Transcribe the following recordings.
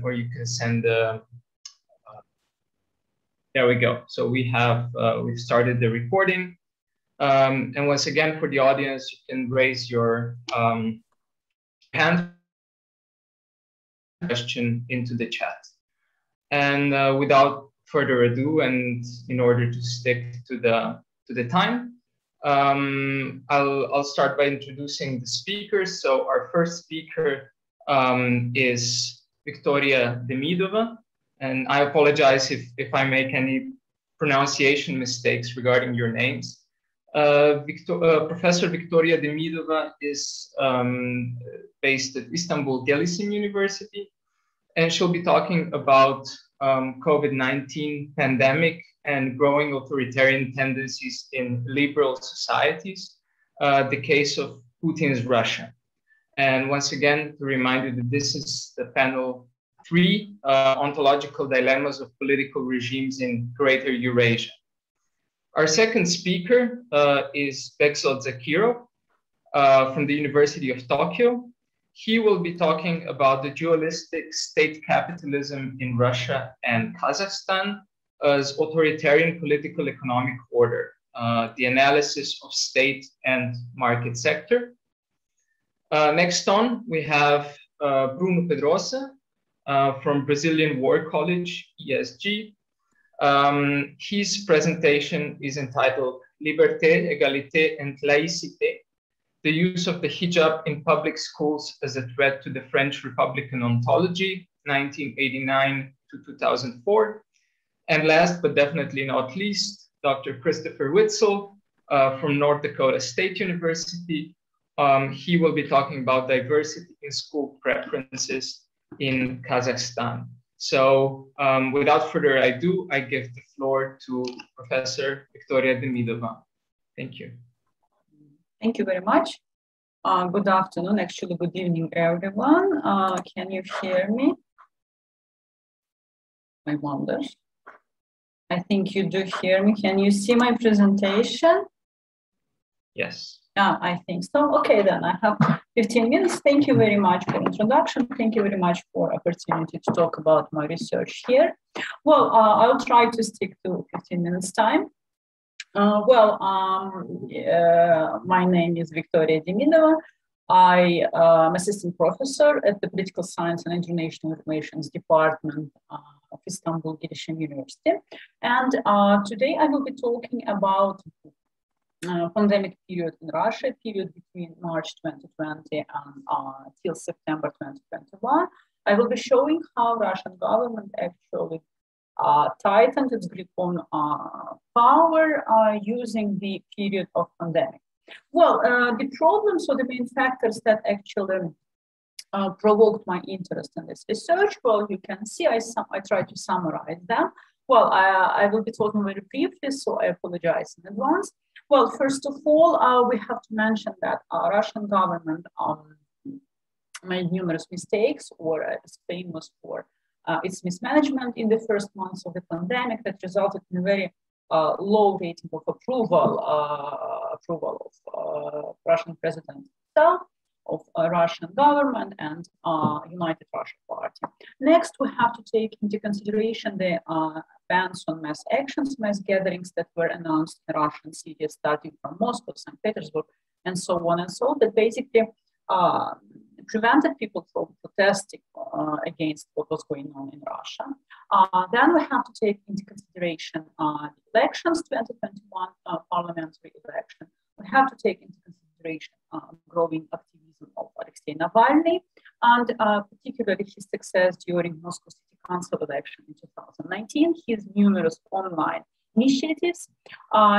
or you can send there we go. So we have we've started the recording. And once again, for the audience, you can raise your hand question into the chat. And without further ado, and in order to stick to the time, I'll start by introducing the speakers. So our first speaker is Viktoriia Demydova, and I apologize if I make any pronunciation mistakes regarding your names. Professor Viktoriia Demydova is based at Istanbul Gelisim University, and she'll be talking about COVID-19 pandemic and growing authoritarian tendencies in liberal societies, the case of Putin's Russia. And once again, to remind you that this is the panel 3, Ontological Dilemmas of Political Regimes in Greater Eurasia. Our second speaker is Bekzod Zakirov from the University of Tokyo. He will be talking about the dualistic state capitalism in Russia and Kazakhstan as authoritarian political economic order, the analysis of state and market sector. Next on, we have Bruno Pedrosa from Brazilian War College, ESG. His presentation is entitled Liberté, Egalité, and Laïcité, the use of the hijab in public schools as a threat to the French Republican ontology, 1989 to 2004. And last but definitely not least, Dr. Christopher Whitsel from North Dakota State University. He will be talking about diversity in school preferences in Kazakhstan. So without further ado, I give the floor to Professor Viktoriia Demydova. Thank you. Thank you very much. Good afternoon, actually good evening, everyone. Can you hear me? I wonder. I think you do hear me. Can you see my presentation? Yes. I think so. Okay, then I have 15 minutes. Thank you very much for introduction. Thank you very much for opportunity to talk about my research here. Well, I'll try to stick to 15 minutes time. My name is Viktoriia Demydova. I am assistant professor at the Political Science and International Relations Department of Istanbul Gelisim University. And today I will be talking about pandemic period in Russia, period between March 2020 and till September 2021. I will be showing how Russian government actually tightened its grip on power using the period of pandemic. Well, the problems or the main factors that actually provoked my interest in this research, well, you can see I try to summarize them. Well, I will be talking very briefly, so I apologize in advance. Well, first of all, we have to mention that Russian government made numerous mistakes, or is famous for its mismanagement in the first months of the pandemic that resulted in a very low rating of approval of Russian president himself, of Russian government and United Russia Party. Next, we have to take into consideration the bans on mass actions, mass gatherings that were announced in Russian cities, starting from Moscow, St. Petersburg, and so on and so on, that basically prevented people from protesting against what was going on in Russia. Then we have to take into consideration the elections, 2021 parliamentary election. We have to take into consideration growing activism of Alexei Navalny, and particularly his success during Moscow City Council election in 2019, his numerous online initiatives.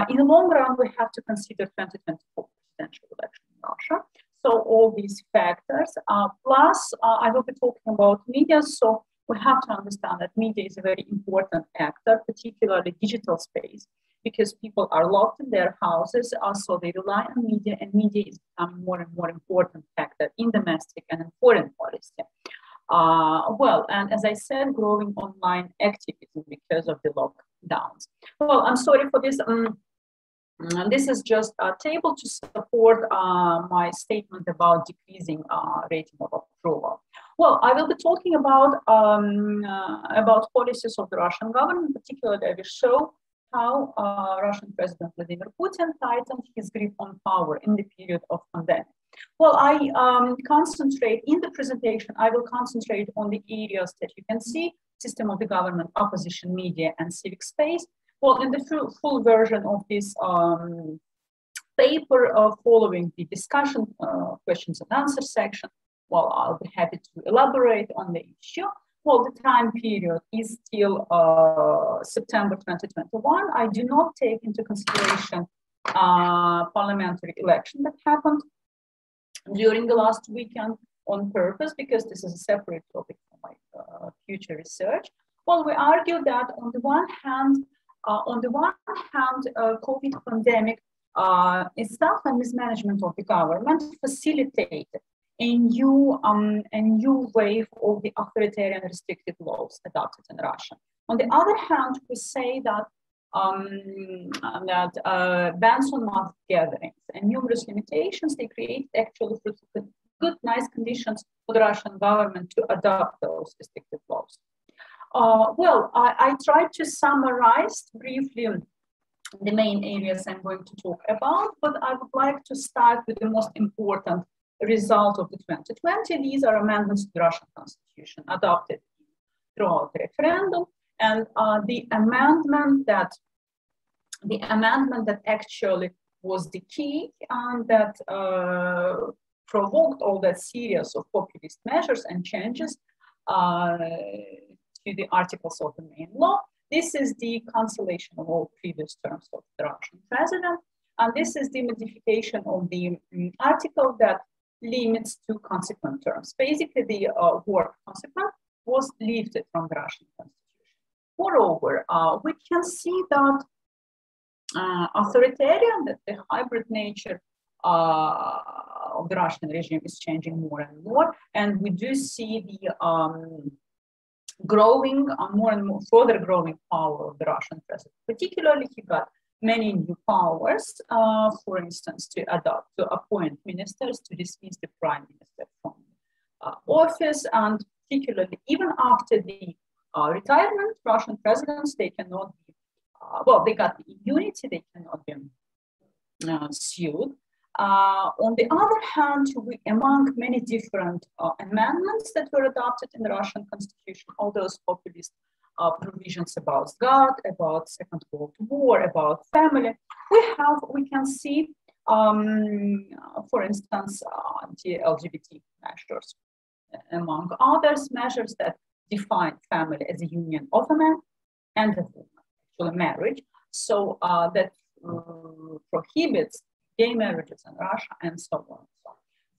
In the long run, we have to consider 2024 presidential election in Russia. So all these factors, plus I will be talking about media. So we have to understand that media is a very important actor, particularly digital space, because people are locked in their houses, so they rely on media, and media is becoming more and more important factor in domestic and in foreign policy. Well, and as I said, growing online activism because of the lockdowns. Well, I'm sorry for this. This is just a table to support my statement about decreasing rating of approval. Well, I will be talking about policies of the Russian government. Particularly, I will show how Russian President Vladimir Putin tightened his grip on power in the period of pandemic. Well, I concentrate in the presentation. I will concentrate on the areas that you can see: system of the government, opposition, media, and civic space. Well, in the full version of this paper, following the discussion, questions and answers section, well, I'll be happy to elaborate on the issue. Well, the time period is till September 2021. I do not take into consideration parliamentary election that happened during the last weekend on purpose, because this is a separate topic for my future research. Well, we argue that on the one hand, COVID pandemic itself and mismanagement of the government facilitated a new wave of the authoritarian restrictive laws adopted in Russia. On the other hand, we say that bans on mass gatherings and numerous limitations, they create actually good, nice conditions for the Russian government to adopt those restrictive laws. Well, I tried to summarize briefly the main areas I'm going to talk about, but I would like to start with the most important result of the 2020. These are amendments to the Russian constitution adopted throughout the referendum, and the amendment that actually was the key and that provoked all that series of populist measures and changes to the articles of the main law. This is the cancellation of all previous terms of the Russian president, and this is the modification of the article that limits to consequent terms. Basically, the word consequent was lifted from the Russian constitution. Moreover, we can see that authoritarian, that the hybrid nature of the Russian regime is changing more and more, and we do see the growing, more and more further growing power of the Russian president. Particularly, he got many new powers, for instance, to appoint ministers, to dismiss the prime minister from office, and particularly even after the retirement, Russian presidents, they cannot be, well, they got the immunity, they cannot be sued. On the other hand, among many different amendments that were adopted in the Russian constitution, all those populist provisions about God, about Second World War, about family, we can see, for instance, the LGBT measures, among others, measures that define family as a union of a man and a woman, actually marriage, so that prohibits gay marriages in Russia, and so on.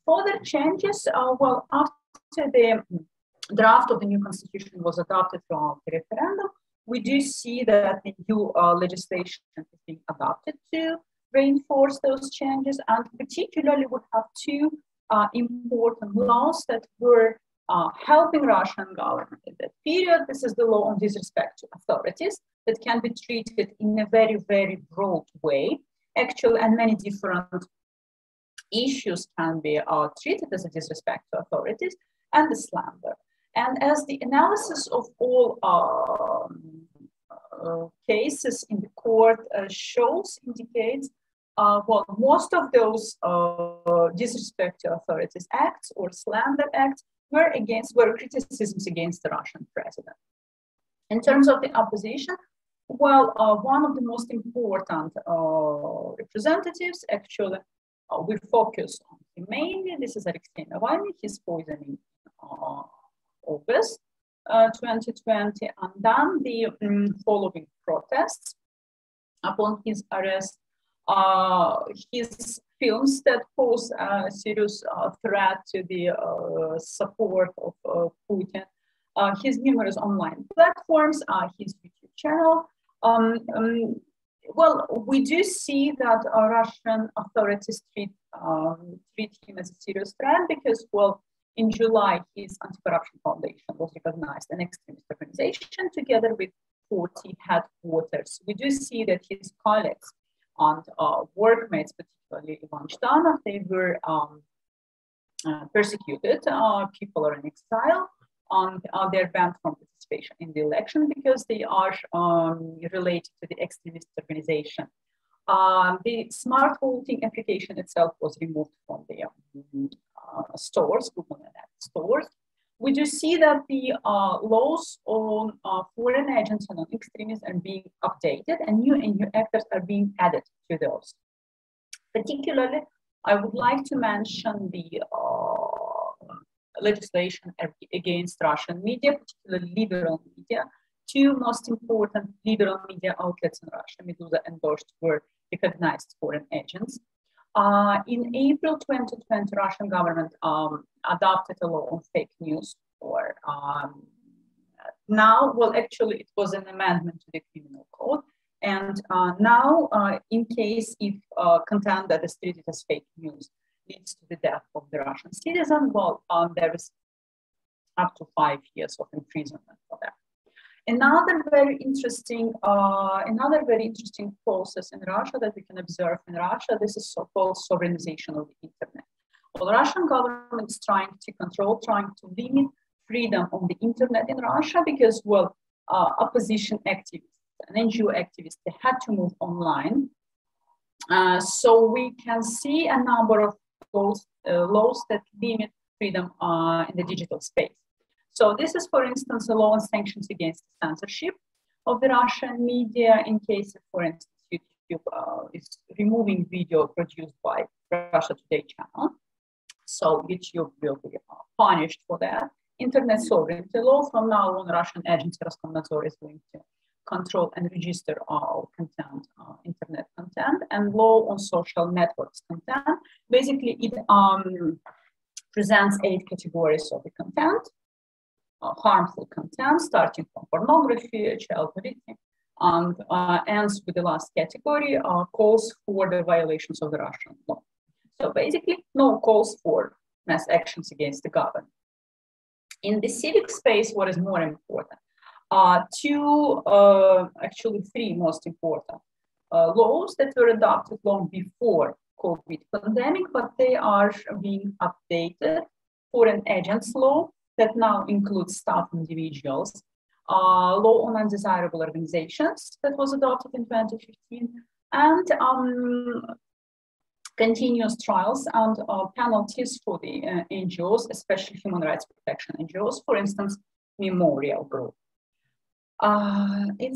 Further changes, well, after the draft of the new constitution was adopted throughout the referendum, we do see that the new legislation is being adopted to reinforce those changes, and particularly we have two important laws that were helping Russian government in that period. This is the law on disrespect to authorities that can be treated in a very, very broad way. Actually, and many different issues can be treated as a disrespect to authorities and the slander. And as the analysis of all cases in the court indicates, well, most of those disrespect to authorities acts or slander acts were criticisms against the Russian president. In terms of the opposition, well, one of the most important representatives, actually, we focus on him mainly. This is Alexei Navalny. He's poisoning August 2020, and then the following protests upon his arrest, his films that pose a serious threat to the support of Putin, his numerous online platforms, his YouTube channel. Well, we do see that Russian authorities treat him as a serious threat because, well, in July, his anti-corruption foundation was recognized an extremist organization together with 40 headquarters. We do see that his colleagues and workmates, particularly Ivan Zhdanov, they were persecuted. People are in exile, and they're banned from participation in the election because they are related to the extremist organization. The smart voting application itself was removed from the stores, Google and Apple stores. We do see that the laws on foreign agents and on extremists are being updated, and new actors are being added to those. Particularly, I would like to mention the legislation against Russian media, particularly liberal media. Two most important liberal media outlets in Russia, Meduza and Dost, were recognized foreign agents. In April 2020, Russian government adopted a law on fake news. Or now, well, actually, it was an amendment to the criminal code. And now, in case if content that is treated as fake news leads to the death of the Russian citizen, well, there is up to 5 years of imprisonment for that. Another very interesting process in Russia that we can observe in Russia, this is so-called sovereignization of the internet. Well, the Russian government is trying to control, trying to limit freedom on the internet in Russia because, well, opposition activists and NGO activists, they had to move online. So we can see a number of laws that limit freedom in the digital space. So this is, for instance, a law on sanctions against censorship of the Russian media in case, for instance, YouTube is removing video produced by Russia Today channel. So YouTube will be punished for that. Internet sovereignty law, from now on, Russian agency Roskomnadzor is going to control and register all content, internet content, and law on social networks content. Basically, it presents 8 categories of the content. Harmful content, starting from pornography, child nudity, and ends with the last category, calls for the violations of the Russian law. So basically, no calls for mass actions against the government. In the civic space, what is more important? Actually 3 most important laws that were adopted long before COVID pandemic, but they are being updated. Foreign agents law, that now includes staff individuals, law on undesirable organizations that was adopted in 2015, and continuous trials and penalties for the NGOs, especially human rights protection NGOs, for instance, Memorial Group. In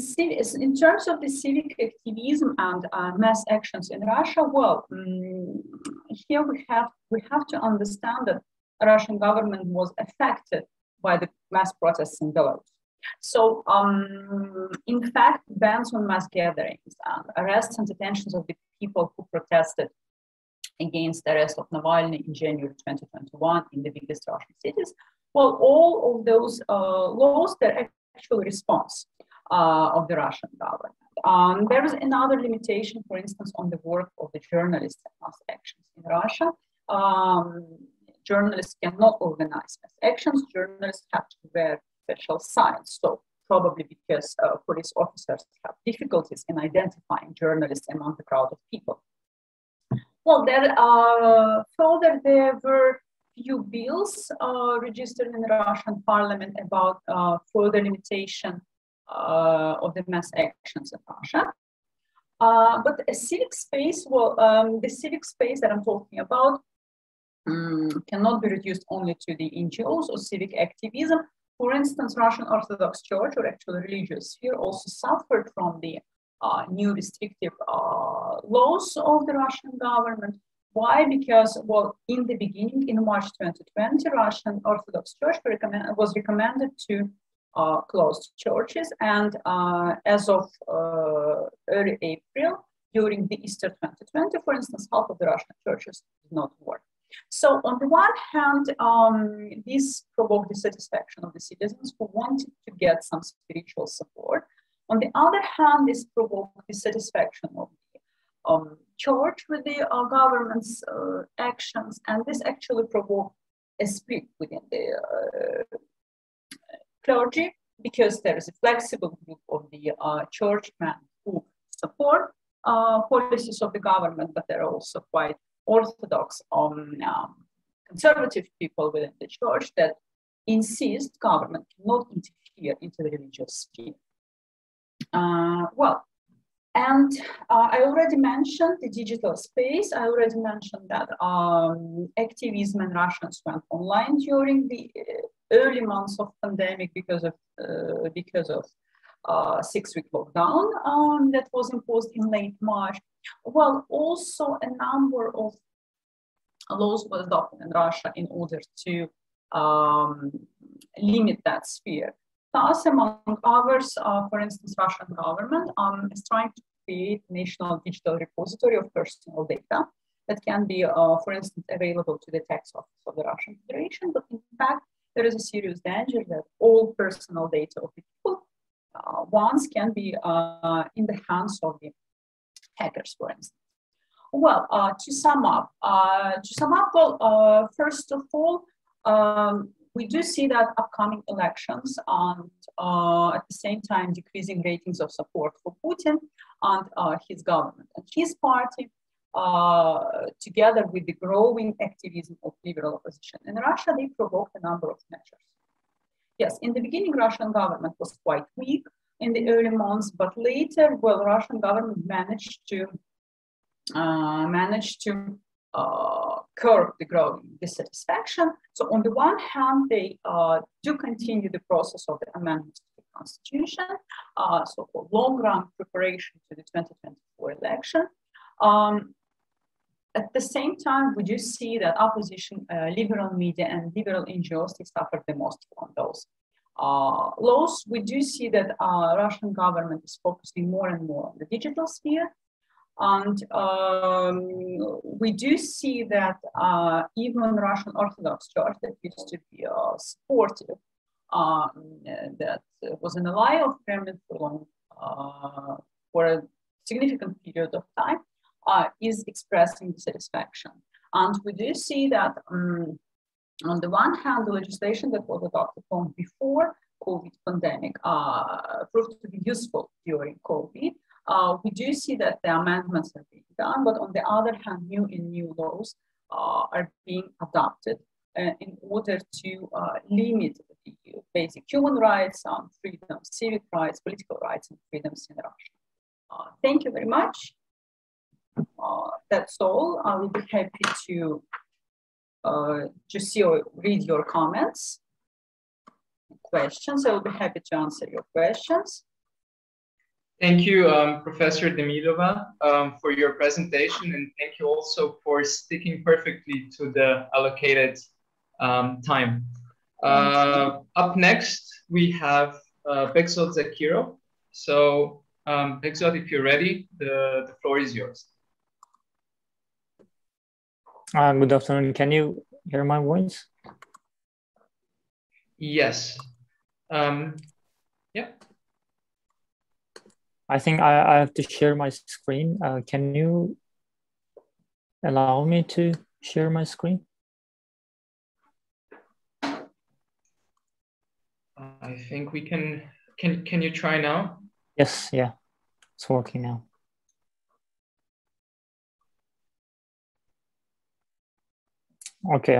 terms of the civic activism and mass actions in Russia, well, here we have to understand that the Russian government was affected by the mass protests in Belarus. So, in fact, bans on mass gatherings and arrests and detentions of the people who protested against the arrest of Navalny in January 2021 in the biggest Russian cities, well, all of those laws, they're actual response of the Russian government. There is another limitation, for instance, on the work of the journalists and mass actions in Russia. Journalists cannot organize mass actions. Journalists have to wear special signs. So probably because police officers have difficulties in identifying journalists among the crowd of people. Well, further, there were few bills registered in the Russian parliament about further limitation of the mass actions in Russia. But a civic space, well, the civic space that I'm talking about cannot be reduced only to the NGOs or civic activism. For instance, Russian Orthodox Church, or actually religious sphere, also suffered from the new restrictive laws of the Russian government. Why? Because, well, in the beginning, in March 2020, Russian Orthodox Church was recommended to close churches, and as of early April, during the Easter 2020, for instance, half of the Russian churches did not work. So on the one hand, this provoked dissatisfaction of the citizens who wanted to get some spiritual support. On the other hand, this provoked dissatisfaction of the church with the government's actions, and this actually provoked a split within the clergy, because there is a flexible group of the churchmen who support policies of the government, but they're also quite orthodox conservative people within the church that insist government cannot interfere into the religious sphere. I already mentioned the digital space. I already mentioned that activism and Russians went online during the early months of pandemic because of 6-week lockdown that was imposed in late March. Well, also a number of laws were adopted in Russia in order to limit that sphere. Thus, among others, for instance, Russian government is trying to create a national digital repository of personal data that can be, for instance, available to the tax office of the Russian Federation. But in fact, there is a serious danger that all personal data of the people once can be in the hands of the hackers, for instance. Well, to sum up, well, first of all, we do see that upcoming elections and at the same time decreasing ratings of support for Putin and his government and his party, together with the growing activism of liberal opposition in Russia, they provoked a number of measures. Yes, in the beginning, Russian government was quite weak in the early months, but later, well, Russian government managed to curb the growing dissatisfaction. So on the one hand, they do continue the process of the amendments to the constitution, so for long-run preparation to the 2024 election. At the same time, we do see that opposition, liberal media and liberal NGOs, they suffered the most from those laws. We do see that Russian government is focusing more and more on the digital sphere. And we do see that even Russian Orthodox Church that used to be supportive, that was an ally of Kremlin for a significant period of time, is expressing dissatisfaction. And we do see that on the one hand, the legislation that was adopted from before COVID pandemic proved to be useful during COVID. We do see that the amendments are being done, but on the other hand, new laws are being adopted in order to limit the basic human rights, freedoms, civic rights, political rights, and freedoms in Russia. Thank you very much. That's all. I will be happy to just read your comments, questions. I will be happy to answer your questions. Thank you, Professor Demydova, for your presentation, and thank you also for sticking perfectly to the allocated time. Up next, we have Bekzod Zakirov. So, Bekzod, if you're ready, the floor is yours. Good afternoon. Can you hear my voice? Yes. Yeah. I think I have to share my screen. Can you allow me to share my screen? I think we can. Can you try now? Yes, yeah, it's working now. Okay,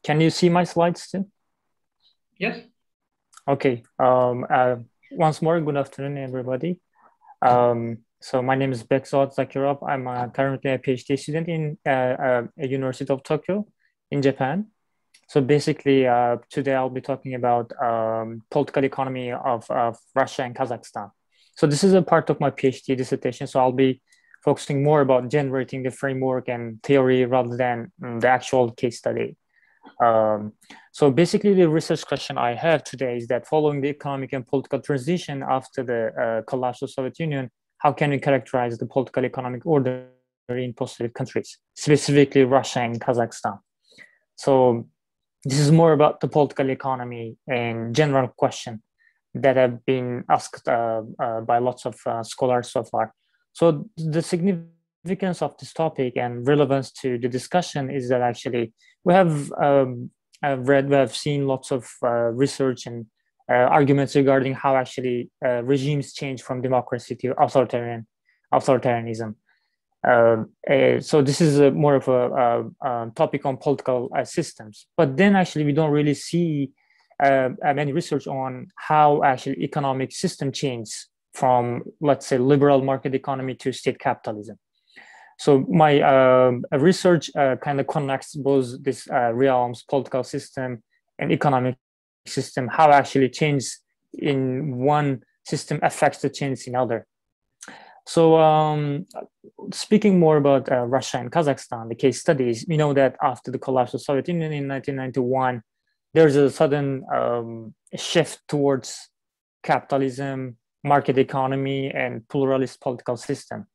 can you see my slides too? Yes. Okay, once more, good afternoon, everybody. So my name is Bekzod Zakirov. I'm currently a PhD student in a University of Tokyo in Japan. So basically, today I'll be talking about political economy of Russia and Kazakhstan. So this is a part of my PhD dissertation. So I'll be focusing more about generating the framework and theory rather than the actual case study. So basically, the research question I have today is that following the economic and political transition after the collapse of the Soviet Union, how can we characterize the political economic order in post-Soviet countries, specifically Russia and Kazakhstan? So this is more about the political economy and general question that have been asked by lots of scholars so far. So the significance of this topic and relevance to the discussion is that actually we have seen lots of research and arguments regarding how actually regimes change from democracy to authoritarianism. So this is more of a topic on political systems. But then actually we don't really see many research on how actually economic system changes from, let's say, liberal market economy to state capitalism. So my research kind of connects both this realms, political system and economic system, how actually change in one system affects the change in other. So speaking more about Russia and Kazakhstan, the case studies, we know that after the collapse of Soviet Union in 1991, there's a sudden shift towards capitalism, market economy, and pluralist political system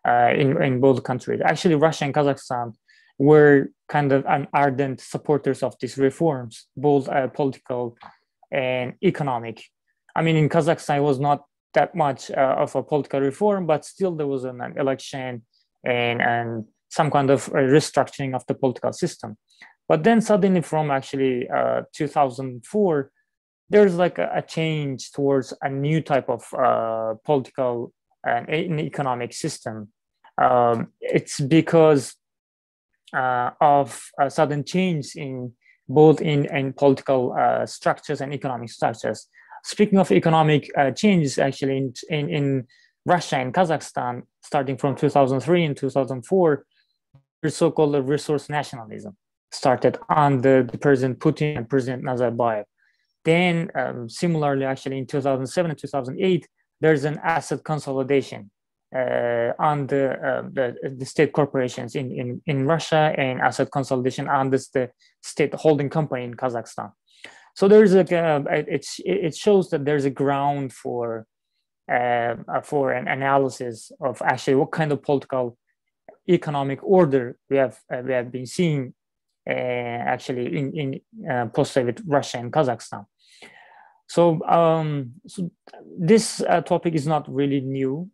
in both countries. Actually, Russia and Kazakhstan were kind of an ardent supporters of these reforms, both political and economic. I mean, in Kazakhstan, it was not that much of a political reform, but still there was an election and some kind of restructuring of the political system. But then suddenly from actually 2004, there's like a change towards a new type of political and economic system. It's because of a sudden change in both in political structures and economic structures. Speaking of economic changes, actually in Russia and Kazakhstan, starting from 2003 and 2004, there's so-called resource nationalism started under the President Putin and President Nazarbayev. Then similarly, actually in 2007 and 2008, there's an asset consolidation on the state corporations in Russia, and asset consolidation on the state holding company in Kazakhstan. So there's it shows that there's a ground for an analysis of actually what kind of political economic order we have been seeing actually in post-Soviet Russia and Kazakhstan. So, so this topic is not really new.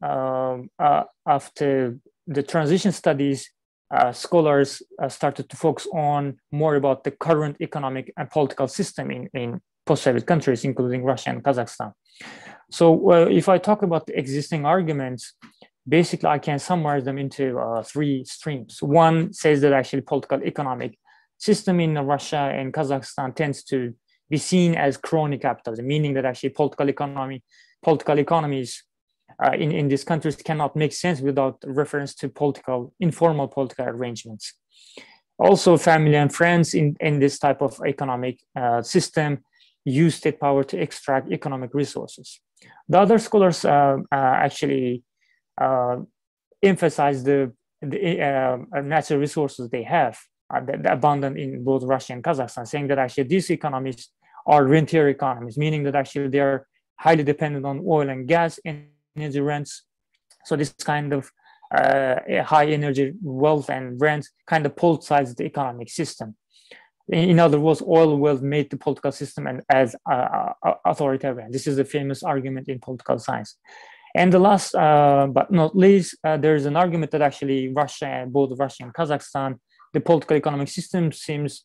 After the transition studies, scholars started to focus on more about the current economic and political system in post-Soviet countries, including Russia and Kazakhstan. So if I talk about the existing arguments, basically I can summarize them into three streams. One says that actually political economic system in Russia and Kazakhstan tends to be seen as crony capitalism, meaning that actually political economies in these countries cannot make sense without reference to informal political arrangements. Also, family and friends in this type of economic system use state power to extract economic resources. The other scholars actually emphasize the natural resources they have, the abundant in both Russia and Kazakhstan, saying that actually these economies are rentier economies, meaning that actually they are highly dependent on oil and gas and energy rents. So this kind of high energy wealth and rent kind of politicize the economic system. In other words, oil wealth made the political system and as authoritarian. This is a famous argument in political science. And the last but not least, there is an argument that actually both Russia and Kazakhstan, the political economic system seems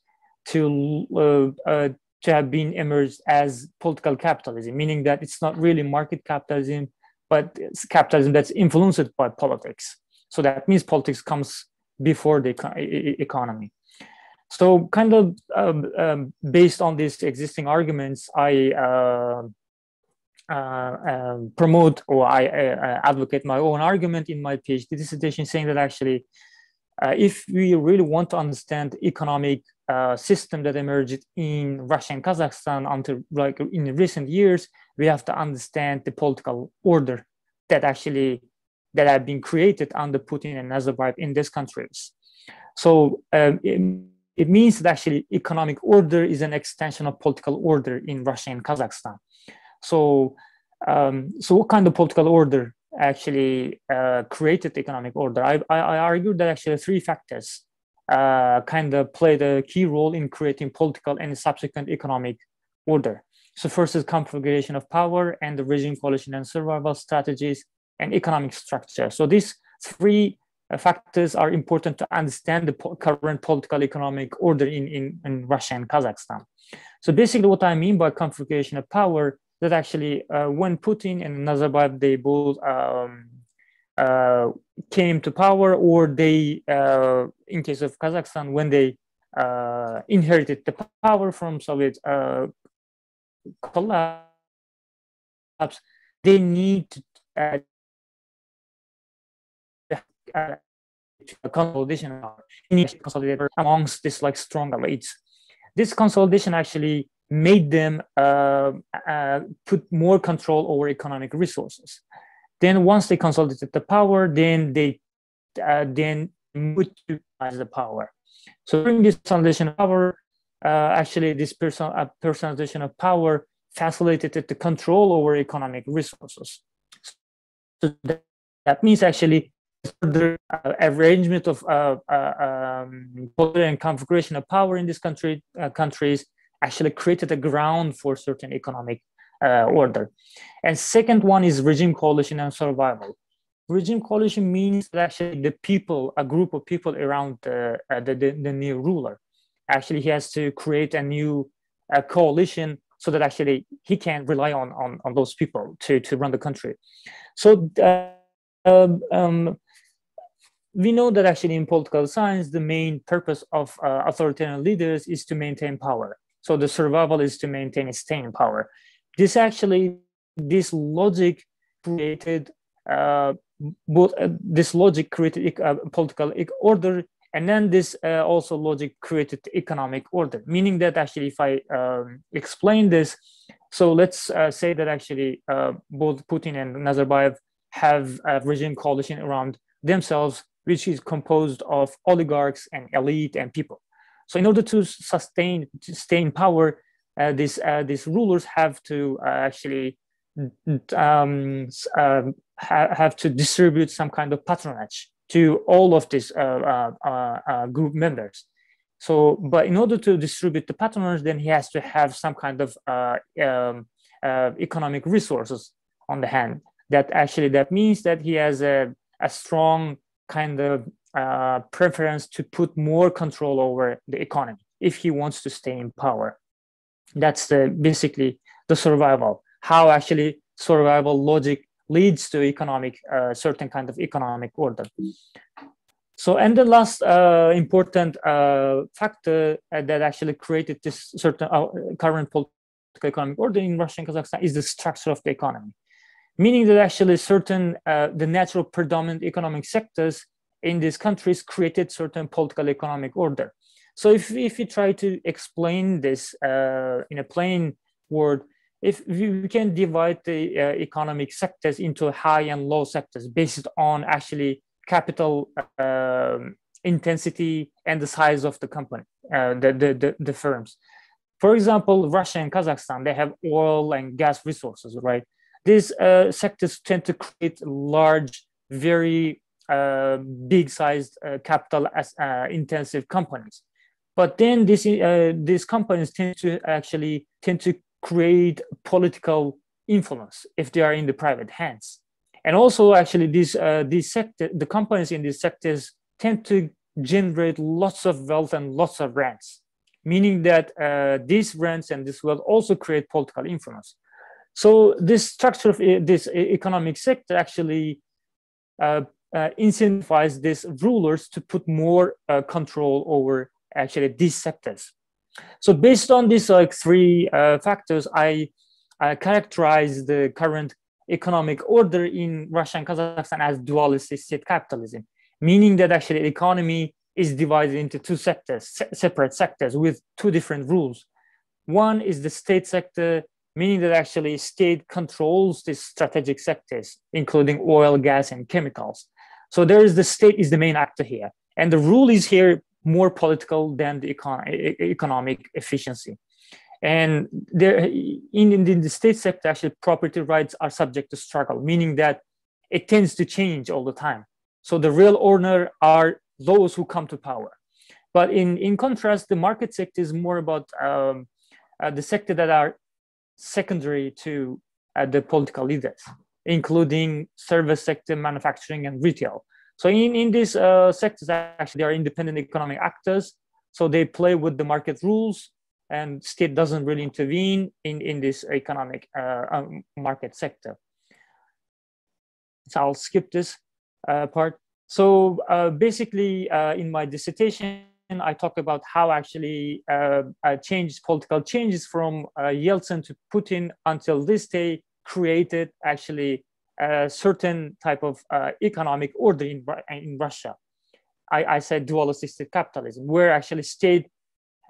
to have been emerged as political capitalism, meaning that it's not really market capitalism, but it's capitalism that's influenced by politics. So that means politics comes before the economy. So kind of based on these existing arguments, I promote or I advocate my own argument in my PhD dissertation, saying that actually if we really want to understand the economic system that emerged in Russia and Kazakhstan until like in recent years, we have to understand the political order that have been created under Putin and Nazarbayev in these countries. So it means that actually economic order is an extension of political order in Russia and Kazakhstan. So, so what kind of political order actually created economic order? I argue that actually three factors kind of played a key role in creating political and subsequent economic order. So first is configuration of power and the regime coalition and survival strategies and economic structure. So these three factors are important to understand the current political economic order in Russia and Kazakhstan. So basically what I mean by configuration of power, that actually when Putin and Nazarbayev, they both came to power, or they, in case of Kazakhstan, when they inherited the power from Soviet collapse, they need to consolidation amongst this like strong elites. This consolidation actually made them put more control over economic resources. Then once they consolidated the power, then they then utilize the power. So during this consolidation of power, actually this personalization of power facilitated the control over economic resources. So that means actually the arrangement of and configuration of power in this countries actually created a ground for certain economic order. And second one is regime coalition and survival. Regime coalition means that actually the people, a group of people around the new ruler, actually he has to create a new coalition so that actually he can rely on those people to run the country. So we know that actually in political science, the main purpose of authoritarian leaders is to maintain power. So the survival is to maintain staying power. This logic created political order, and then this also logic created economic order, meaning that actually if I explain this, so let's say that actually both Putin and Nazarbayev have a regime coalition around themselves, which is composed of oligarchs and elite and people. So in order to stay in power, these rulers have to actually have to distribute some kind of patronage to all of these group members. So, but in order to distribute the patronage, then he has to have some kind of economic resources on the hand. That means that he has a strong kind of preference to put more control over the economy if he wants to stay in power. That's basically the survival, how actually survival logic leads to economic, certain kind of economic order. So, and the last important factor that actually created this certain current political economic order in Russia and Kazakhstan is the structure of the economy. Meaning that actually certain, the natural predominant economic sectors in these countries created certain political economic order. So if you try to explain this in a plain word, if we can divide the economic sectors into high and low sectors based on actually capital intensity and the size of the company, the firms. For example, Russia and Kazakhstan, they have oil and gas resources, right? These sectors tend to create large, very big-sized capital intensive companies. But then these companies tend to create political influence if they are in the private hands. And also actually the companies in these sectors tend to generate lots of wealth and lots of rents, meaning that these rents and this wealth also create political influence. So this structure of this economic sector actually incentivizes these rulers to put more control over actually these sectors. So based on these three factors, I characterize the current economic order in Russia and Kazakhstan as dualistic state capitalism, meaning that actually the economy is divided into two sectors, separate sectors with two different rules. One is the state sector, meaning that actually state controls these strategic sectors, including oil, gas, and chemicals. So there is the state is the main actor here. And the rule is here more political than the economic efficiency. And there, in the state sector, actually property rights are subject to struggle, meaning that it tends to change all the time. So the real owner are those who come to power. But in contrast, the market sector is more about the sector that are secondary to the political leaders, including service sector, manufacturing, and retail. So in these sectors, actually, they are independent economic actors. So they play with the market rules, and state doesn't really intervene in this economic market sector. So I'll skip this. part. So basically, in my dissertation, I talk about how actually political changes from Yeltsin to Putin until this day created actually a certain type of economic order in Russia. I said dualistic capitalism, where actually state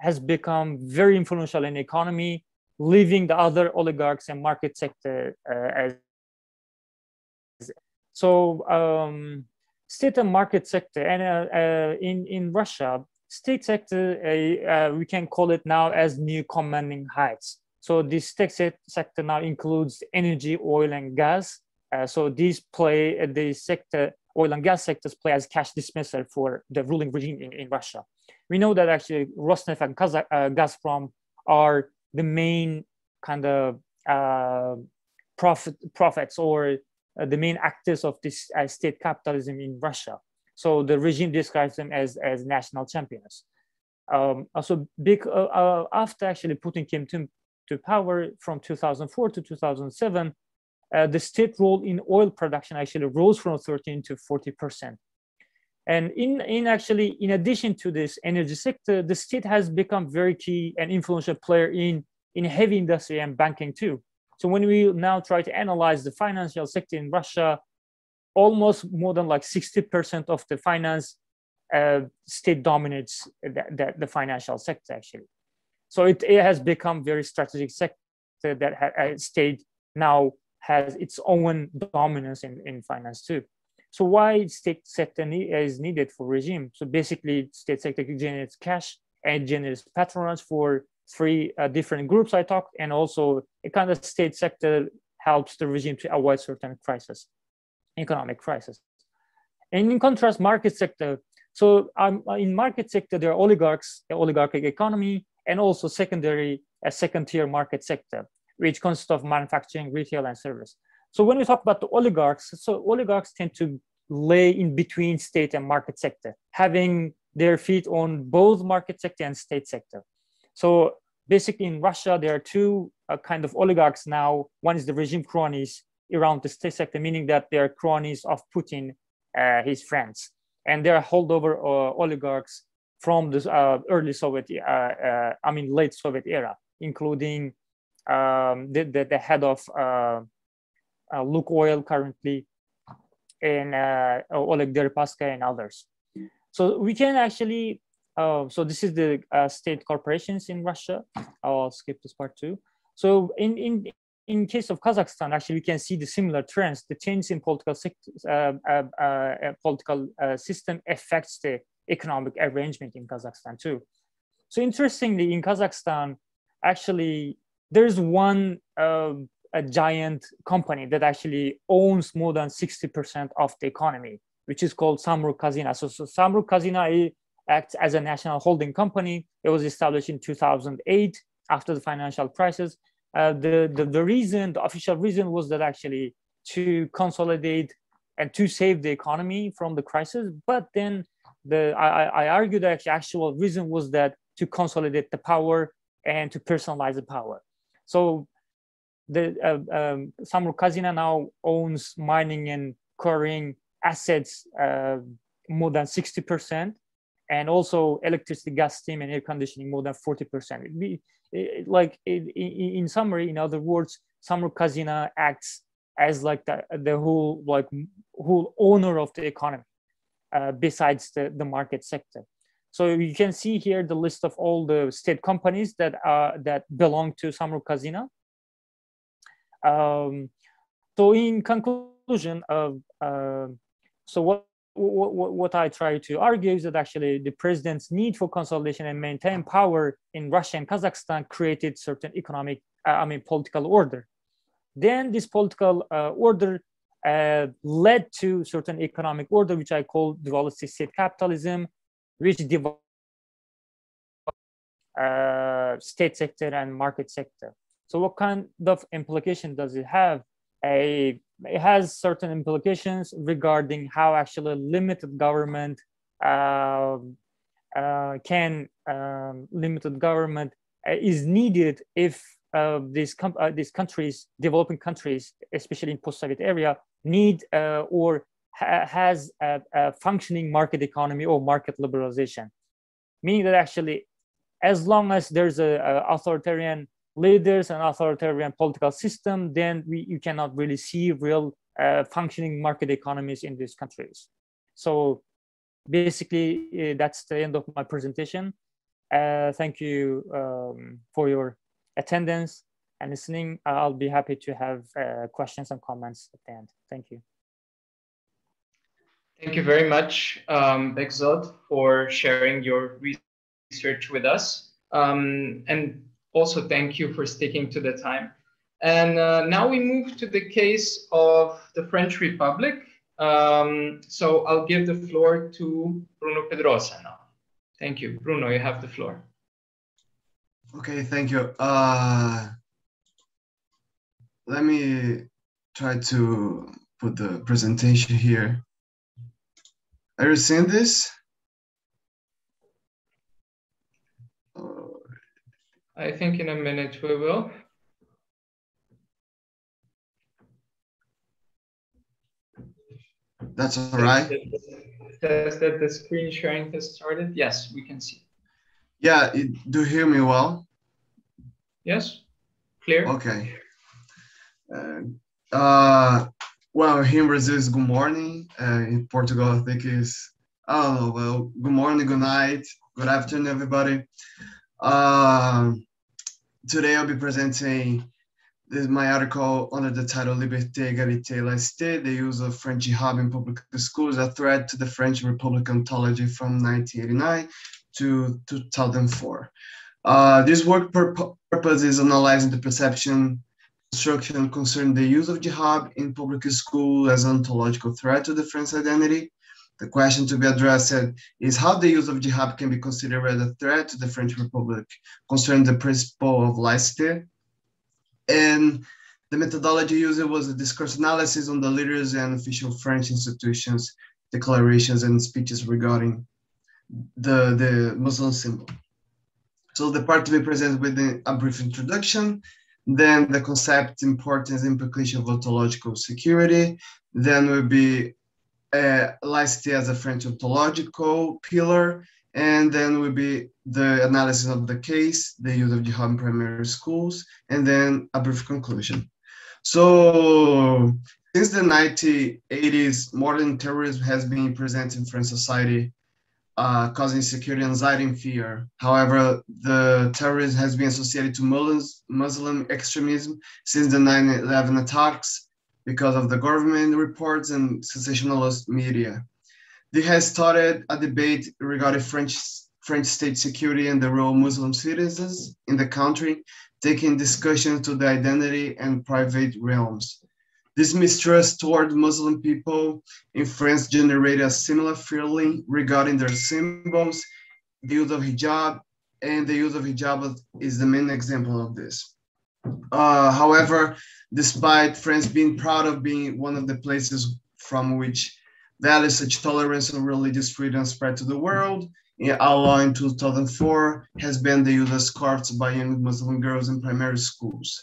has become very influential in the economy, leaving the other oligarchs and market sector as. So state and market sector, and in Russia, state sector, we can call it now as new commanding heights. So this state sector now includes energy, oil, and gas. So these play the sector, oil and gas sectors play as cash dispenser for the ruling regime in Russia. We know that actually Rosneft and Gazprom are the main kind of profits or the main actors of this state capitalism in Russia. So the regime describes them as national champions. Also, after actually Putin came to power from 2004 to 2007, the state role in oil production actually rose from 13 to 40%. And in addition to this energy sector, the state has become very key and influential player in heavy industry and banking too. So when we now try to analyze the financial sector in Russia, almost more than like 60% of the finance state dominates the financial sector actually. So it has become very strategic sector that state now has its own dominance in finance too. So why state sector is needed for regime? So basically state sector generates cash and generates patronage for three different groups I talked, and also a kind of state sector helps the regime to avoid certain crises, economic crisis. And in contrast, market sector. So in market sector, there are oligarchs, the oligarchic economy, and also secondary, a second-tier market sector, which consists of manufacturing, retail, and service. So when we talk about the oligarchs, so oligarchs tend to lay in between state and market sector, having their feet on both market sector and state sector. So basically in Russia, there are two kind of oligarchs now. One is the regime cronies around the state sector, meaning that they are cronies of Putin, his friends. And they are holdover oligarchs from this early Soviet, late Soviet era, including the head of Lukoil currently, and Oleg Deripaska and others. So we can actually, so this is the state corporations in Russia. I'll skip this part too. So in case of Kazakhstan, actually we can see the similar trends. The change in political system affects the economic arrangement in Kazakhstan too. So interestingly, in Kazakhstan, actually there's one a giant company that actually owns more than 60% of the economy, which is called Samruk-Kazyna. So Samruk-Kazyna acts as a national holding company. It was established in 2008 after the financial crisis. The official reason was that actually to consolidate and to save the economy from the crisis. But then I argue that the actual reason was that to consolidate the power and to personalize the power. So the Samruk-Kazyna now owns mining and quarrying assets more than 60%, and also electricity, gas, steam, and air conditioning more than 40%. In summary, in other words, Samruk-Kazyna acts as like the whole owner of the economy, besides the market sector. So you can see here the list of all the state companies that belong to Samruk-Kazyna. So in conclusion, so what I try to argue is that actually the president's need for consolidation and maintain power in Russia and Kazakhstan created certain economic, political order. Then this political order led to certain economic order, which I call dualistic state capitalism, which divides state sector and market sector. So what kind of implication does it have? It has certain implications regarding how actually limited government is needed if these countries, developing countries, especially in post-Soviet area, need or has a functioning market economy or market liberalization, meaning that actually, as long as there's a authoritarian leaders and authoritarian political system, then you cannot really see real functioning market economies in these countries. So basically, that's the end of my presentation. Thank you for your attendance and listening. I'll be happy to have questions and comments at the end. Thank you. Thank you very much, Bekzod, for sharing your research with us. And also thank you for sticking to the time. And now we move to the case of the French Republic. So I'll give the floor to Bruno Pedrosa now. Thank you. Bruno, you have the floor. Okay, thank you. Let me try to put the presentation here. Are you seeing this? I think in a minute we will. That's all right. Says that the screen sharing has started. Yes, we can see. Yeah, do you hear me well? Yes, clear. Okay. Well, here in Brazil is good morning. In Portugal, I think is, I don't know, well, good morning, good night, good afternoon, everybody. Today I'll be presenting my article under the title Liberté, Egalité, Laïcité, the use of French Hijab in public schools, a threat to the French Republic Ontology from 1989 to 2004. This work purpose is analyzing the perception construction concerning the use of jihad in public school as an ontological threat to the French identity. The question to be addressed is how the use of jihad can be considered as a threat to the French Republic concerning the principle of laïcité. And the methodology used was a discourse analysis on the leaders and official French institutions, declarations and speeches regarding the Muslim symbol. So the part to be presented with a brief introduction, then the concept, importance, implication of ontological security, then will be laïcité as a French ontological pillar, and then will be the analysis of the case, the use of jihad in primary schools, and then a brief conclusion. So since the 1980s, modern terrorism has been present in French society, causing security, anxiety, and fear. However, the terrorism has been associated to Muslim extremism since the 9/11 attacks because of the government reports and sensationalist media. This has started a debate regarding French state security and the role of Muslim citizens in the country, taking discussions to the identity and private realms. This mistrust toward Muslim people in France generated a similar feeling regarding their symbols, the use of hijab, and the use of hijab is the main example of this. However, despite France being proud of being one of the places from which values such tolerance and religious freedom spread to the world, a law in 2004 has banned the use of scarves by young Muslim girls in primary schools.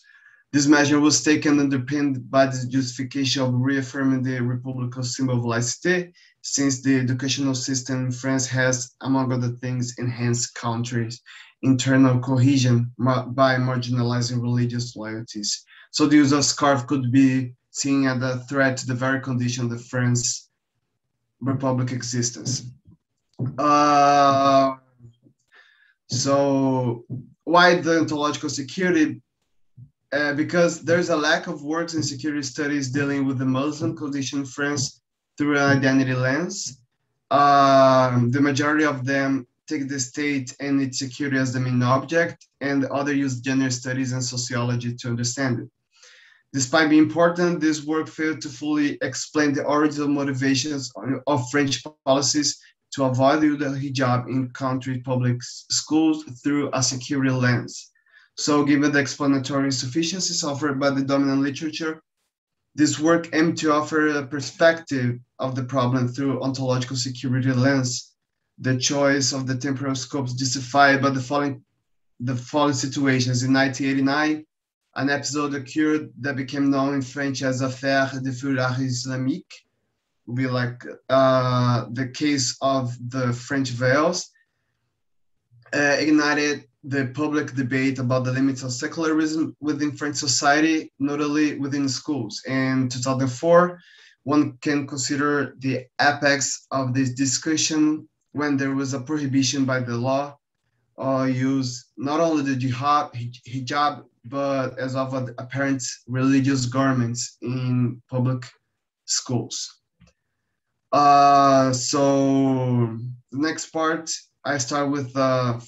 This measure was taken underpinned by the justification of reaffirming the republican symbol of laïcité, since the educational system in France has, among other things, enhanced countries' internal cohesion by marginalizing religious loyalties. So the use of scarf could be seen as a threat to the very condition of the French Republic existence. So why the ontological security? Because there's a lack of works in security studies dealing with the Muslim condition in France through an identity lens. The majority of them take the state and its security as the main object, and others use gender studies and sociology to understand it. Despite being important, this work failed to fully explain the original motivations of French policies to avoid the hijab in country public schools through a security lens. So given the explanatory insufficiencies offered by the dominant literature, this work aimed to offer a perspective of the problem through ontological security lens. The choice of the temporal scopes justified by the following situations. In 1989, an episode occurred that became known in French as Affaire de Fureur Islamique. would be like the case of the French veils, ignited the public debate about the limits of secularism within French society, notably within schools. In 2004, one can consider the apex of this discussion when there was a prohibition by the law use not only the hijab, but as of apparent religious garments in public schools. So the next part, I start with a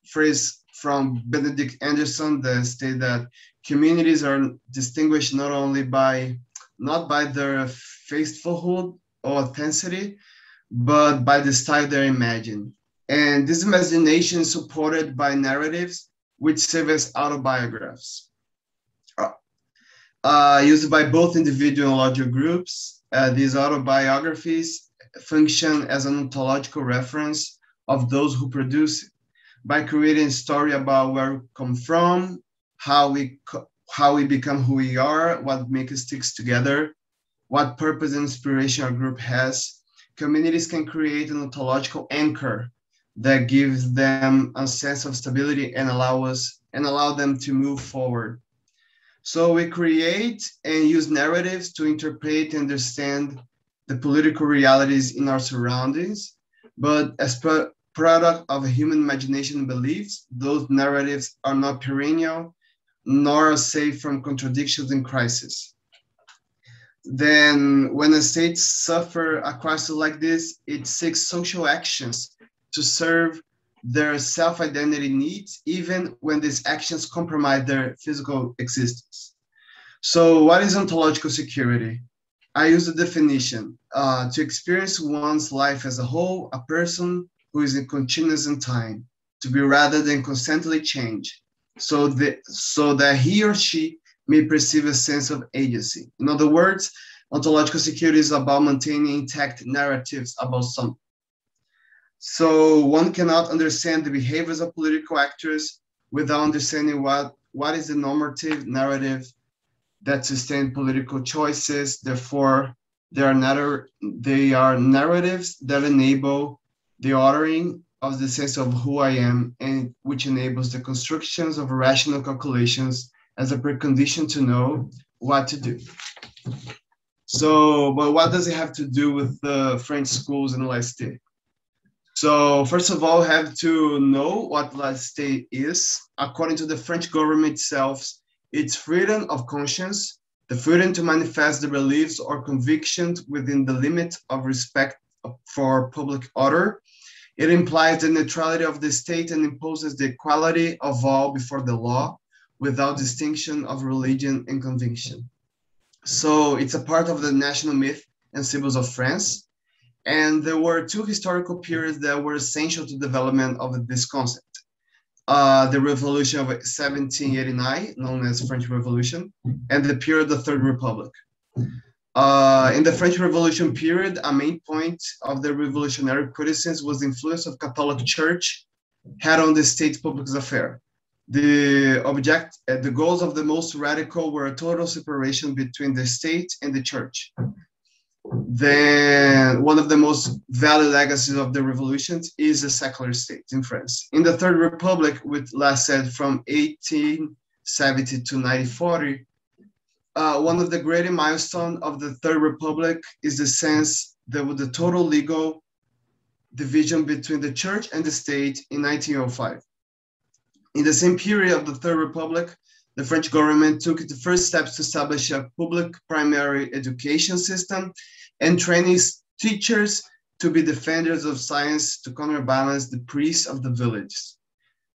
phrase from Benedict Anderson that states that communities are distinguished not by their faithfulhood or authenticity, but by the style they imagine. And this imagination is supported by narratives which serve as autobiographies, used by both individual and larger groups. These autobiographies function as an ontological reference of those who produce it, by creating a story about where we come from, how we become who we are, what makes us stick together, what purpose and inspiration our group has. Communities can create an ontological anchor that gives them a sense of stability and allow them to move forward. So we create and use narratives to interpret and understand the political realities in our surroundings, but as product of a human imagination and beliefs, those narratives are not perennial, nor safe from contradictions and crises. Then when a state suffers a crisis like this, it seeks social actions to serve their self-identity needs, even when these actions compromise their physical existence. So what is ontological security? I use the definition, to experience one's life as a whole, a person who is in continuous in time, to be rather than constantly change, so that he or she may perceive a sense of agency. In other words, ontological security is about maintaining intact narratives about something. So one cannot understand the behaviors of political actors without understanding what is the normative narrative that sustains political choices. Therefore, they are narratives that enable the ordering of the sense of who I am, and which enables the constructions of rational calculations as a precondition to know what to do. So, but what does it have to do with the French schools and Laïcité? So first of all, have to know what Laïcité is. According to the French government itself, it's freedom of conscience, the freedom to manifest the beliefs or convictions within the limit of respect for public order. It implies the neutrality of the state and imposes the equality of all before the law, without distinction of religion and conviction. So it's a part of the national myth and symbols of France. And there were two historical periods that were essential to the development of this concept. The Revolution of 1789, known as French Revolution, and the period of the Third Republic. In the French Revolution period, a main point of the revolutionary criticism was the influence of Catholic Church had on the state's public affairs. The goals of the most radical were a total separation between the state and the church. Then one of the most valid legacies of the revolutions is the secular state in France. In the Third Republic, which lasted from 1870 to 1940, one of the great milestones of the Third Republic is the sense that with the total legal division between the church and the state in 1905. In the same period of the Third Republic, the French government took the first steps to establish a public primary education system and training teachers to be defenders of science to counterbalance the priests of the village.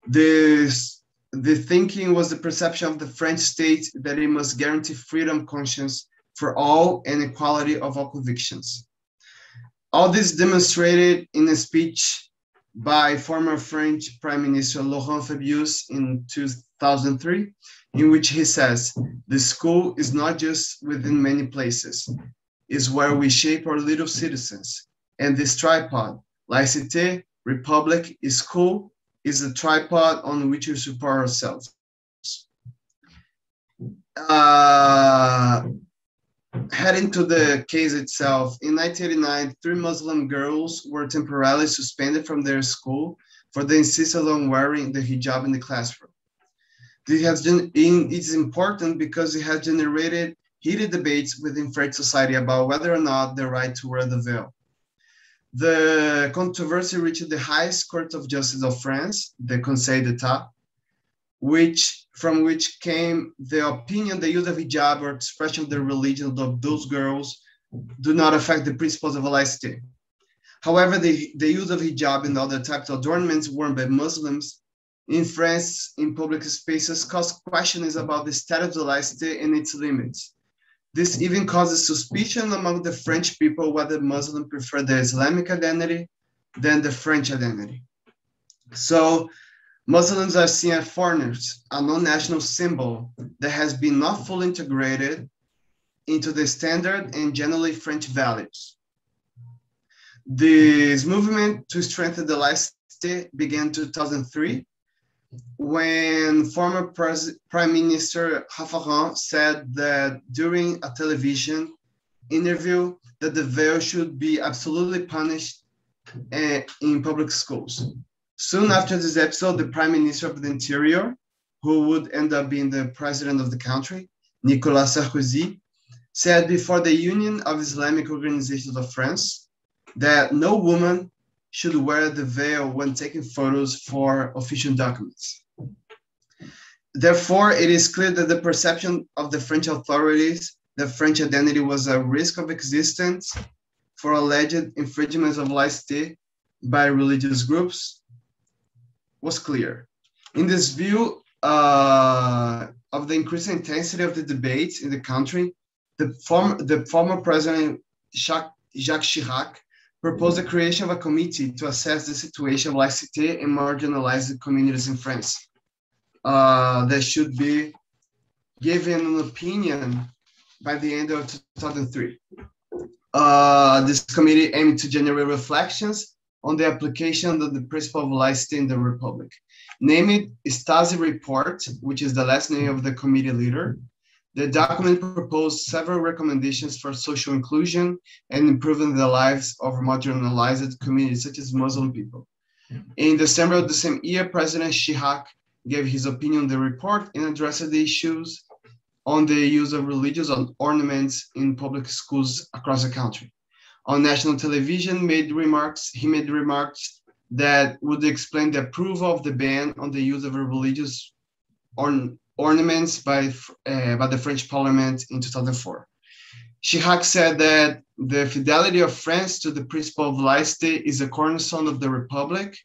The thinking was the perception of the French state that it must guarantee freedom of conscience for all and equality of all convictions. All this demonstrated in a speech by former French Prime Minister Laurent Fabius in 2003, in which he says, "The school is not just within many places, it's where we shape our little citizens. And this tripod, Laïcité, Republic, is school, is the tripod on which we support ourselves." Heading to the case itself, in 1989, 3 Muslim girls were temporarily suspended from their school for the insistence on wearing the hijab in the classroom. It is important because it has generated heated debates within French society about whether or not the right to wear the veil. The controversy reached the highest court of justice of France, the Conseil d'État, from which came the opinion the use of hijab or expression of the religion of those girls do not affect the principles of laïcité. However, the use of hijab and other types of adornments worn by Muslims in France in public spaces caused questions about the status of laïcité and its limits. This even causes suspicion among the French people whether Muslims prefer the Islamic identity than the French identity. So Muslims are seen as foreigners, a non-national symbol that has been not fully integrated into the standard and generally French values. This movement to strengthen the laïcité began in 2003, when former Prime Minister Raffarin said that during a television interview that the veil should be absolutely punished in public schools. Soon after this episode, the Prime Minister of the Interior, who would end up being the president of the country, Nicolas Sarkozy, said before the Union of Islamic Organizations of France that no woman should wear the veil when taking photos for official documents. Therefore, it is clear that the perception of the French authorities that French identity was a risk of existence for alleged infringements of laïcité by religious groups was clear. In this view of the increasing intensity of the debates in the country, the former president Jacques Chirac proposed the creation of a committee to assess the situation of laïcité in marginalized communities in France. That should be given an opinion by the end of 2003. This committee aimed to generate reflections on the application of the principle of laïcité in the Republic. Named Stasi Report, which is the last name of the committee leader, the document proposed several recommendations for social inclusion and improving the lives of marginalized communities, such as Muslim people. In December of the same year, President Chirac gave his opinion on the report and addressed the issues on the use of religious ornaments in public schools across the country. On national television, he made remarks that would explain the approval of the ban on the use of religious ornaments by the French Parliament in 2004. Chirac said that the fidelity of France to the principle of laïcité is a cornerstone of the Republic,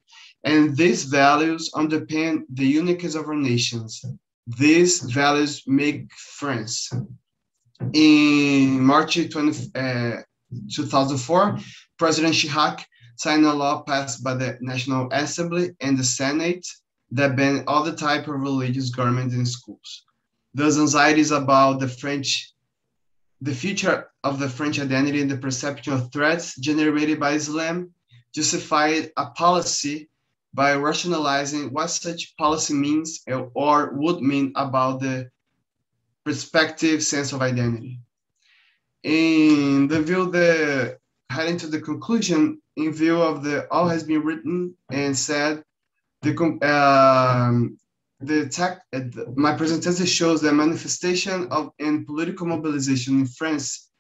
and these values underpin the uniqueness of our nations. These values make France. In March 2004, President Chirac signed a law passed by the National Assembly and the Senate that banned all the type of religious garments in schools. Those anxieties about the future of the French identity and the perception of threats generated by Islam justified a policy by rationalizing what such policy means or would mean about the prospective sense of identity. In the view heading to the conclusion, in view of all has been written and said, my presentation shows the manifestation of political mobilization in France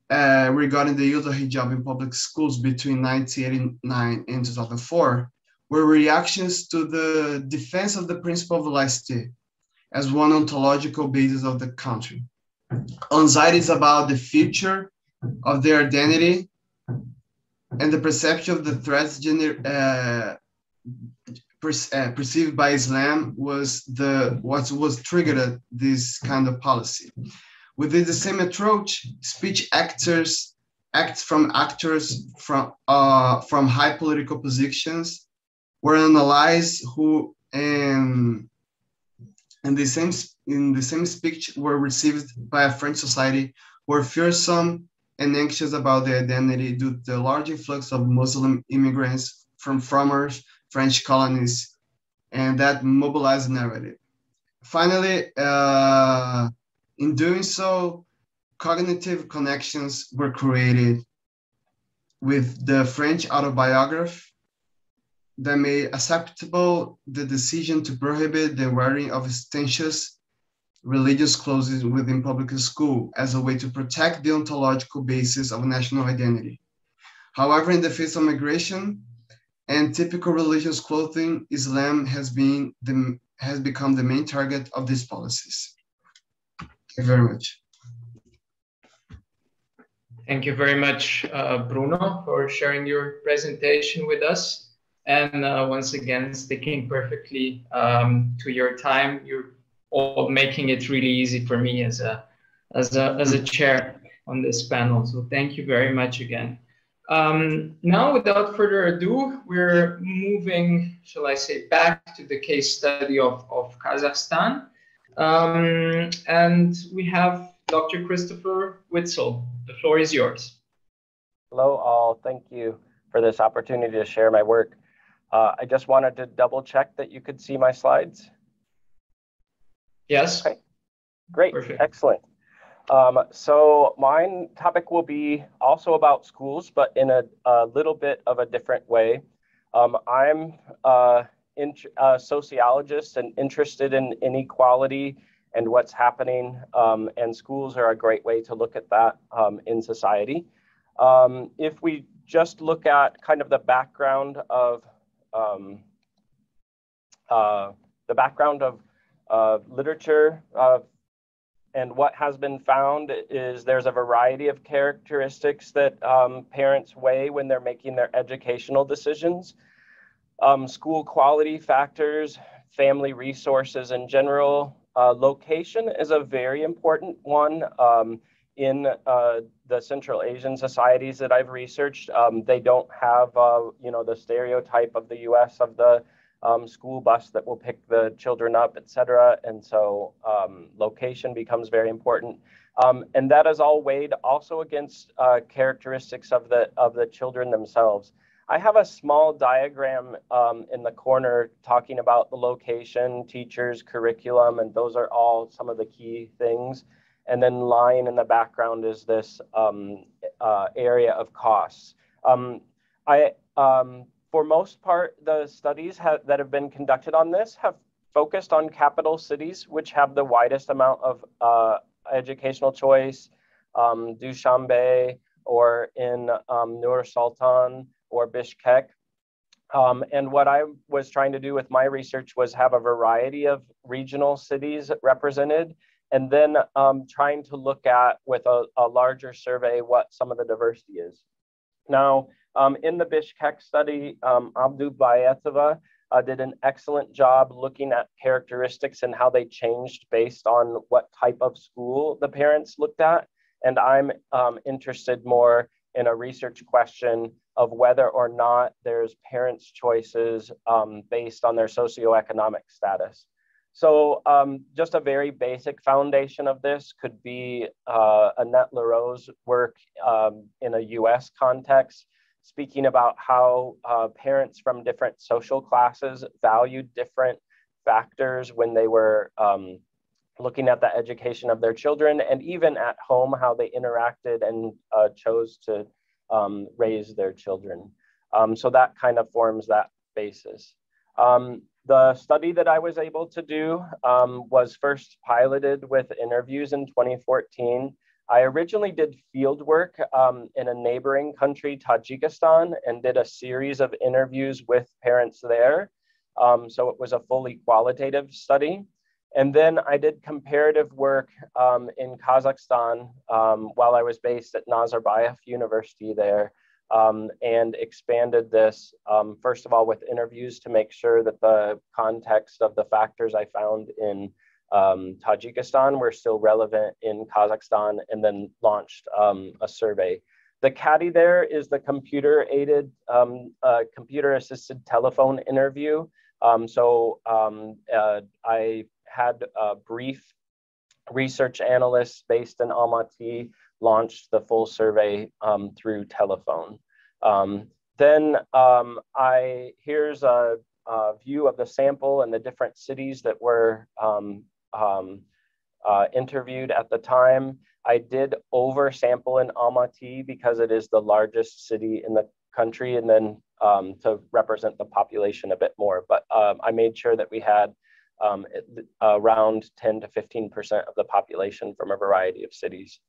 regarding the use of hijab in public schools between 1989 and 2004 were reactions to the defense of the principle of laïcité as one ontological basis of the country. Anxieties about the future of their identity and the perception of the threats perceived by Islam was what was triggered this kind of policy. Within the same approach, speech acts from actors from high political positions were analyzed who in the same speech were received by a French society were fearsome and anxious about their identity due to the large influx of Muslim immigrants from former French colonies, and that mobilized the narrative. Finally, in doing so, cognitive connections were created with the French autobiography that made acceptable the decision to prohibit the wearing of ostentatious religious clothes within public school as a way to protect the ontological basis of national identity. However, in the face of migration and typical religious clothing, Islam has become the main target of these policies. Thank you very much. Thank you very much, Bruno, for sharing your presentation with us. And once again, sticking perfectly to your time. You're all making it really easy for me as a chair on this panel. So thank you very much again. Now, without further ado, we're moving, shall I say, back to the case study of Kazakhstan. And we have Dr. Christopher Whitsel. The floor is yours. Hello, all. Thank you for this opportunity to share my work. I just wanted to double check that you could see my slides. Yes. Okay. Great. Perfect. Excellent. So my topic will be also about schools, but in a little bit of a different way. I'm a sociologist and interested in inequality and what's happening, and schools are a great way to look at that in society. If we just look at kind of the background of literature and what has been found is there's a variety of characteristics that parents weigh when they're making their educational decisions. School quality factors, family resources in general. Location is a very important one. In the Central Asian societies that I've researched, they don't have the stereotype of the US of the school bus that will pick the children up, etc. And so location becomes very important. And that is all weighed also against characteristics of the children themselves. I have a small diagram in the corner talking about the location, teachers, curriculum, and those are all some of the key things. And then lying in the background is this area of costs. For most part, the studies that have been conducted on this have focused on capital cities, which have the widest amount of educational choice, Dushanbe, or in Nur Sultan or Bishkek. And what I was trying to do with my research was have a variety of regional cities represented, and then trying to look at, with a larger survey, what some of the diversity is. Now, in the Bishkek study, Abdubayetova did an excellent job looking at characteristics and how they changed based on what type of school the parents looked at. And I'm interested more in a research question of whether or not there's parents' choices based on their socioeconomic status. So just a very basic foundation of this could be Annette Leroux's work in a US context, speaking about how parents from different social classes valued different factors when they were looking at the education of their children, and even at home, how they interacted and chose to raise their children. So that kind of forms that basis. The study that I was able to do was first piloted with interviews in 2014. I originally did field work in a neighboring country, Tajikistan, and did a series of interviews with parents there. So it was a fully qualitative study. And then I did comparative work in Kazakhstan while I was based at Nazarbayev University there, and expanded this, first of all, with interviews to make sure that the context of the factors I found in Tajikistan were still relevant in Kazakhstan, and then launched a survey. The CATI there is the computer-aided, computer-assisted telephone interview. I had a brief research analysts based in Almaty launched the full survey through telephone. Here's a view of the sample and the different cities that were interviewed at the time. I did oversample in Almaty because it is the largest city in the country, and then to represent the population a bit more. But I made sure that we had around 10 to 15% of the population from a variety of cities.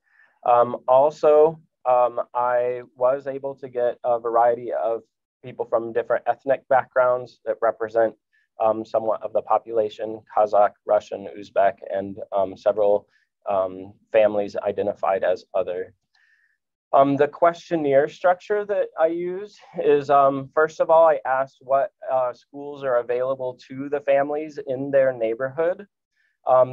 Also, I was able to get a variety of people from different ethnic backgrounds that represent somewhat of the population: Kazakh, Russian, Uzbek, and several families identified as other. The questionnaire structure that I used is, first of all, I asked what schools are available to the families in their neighborhood.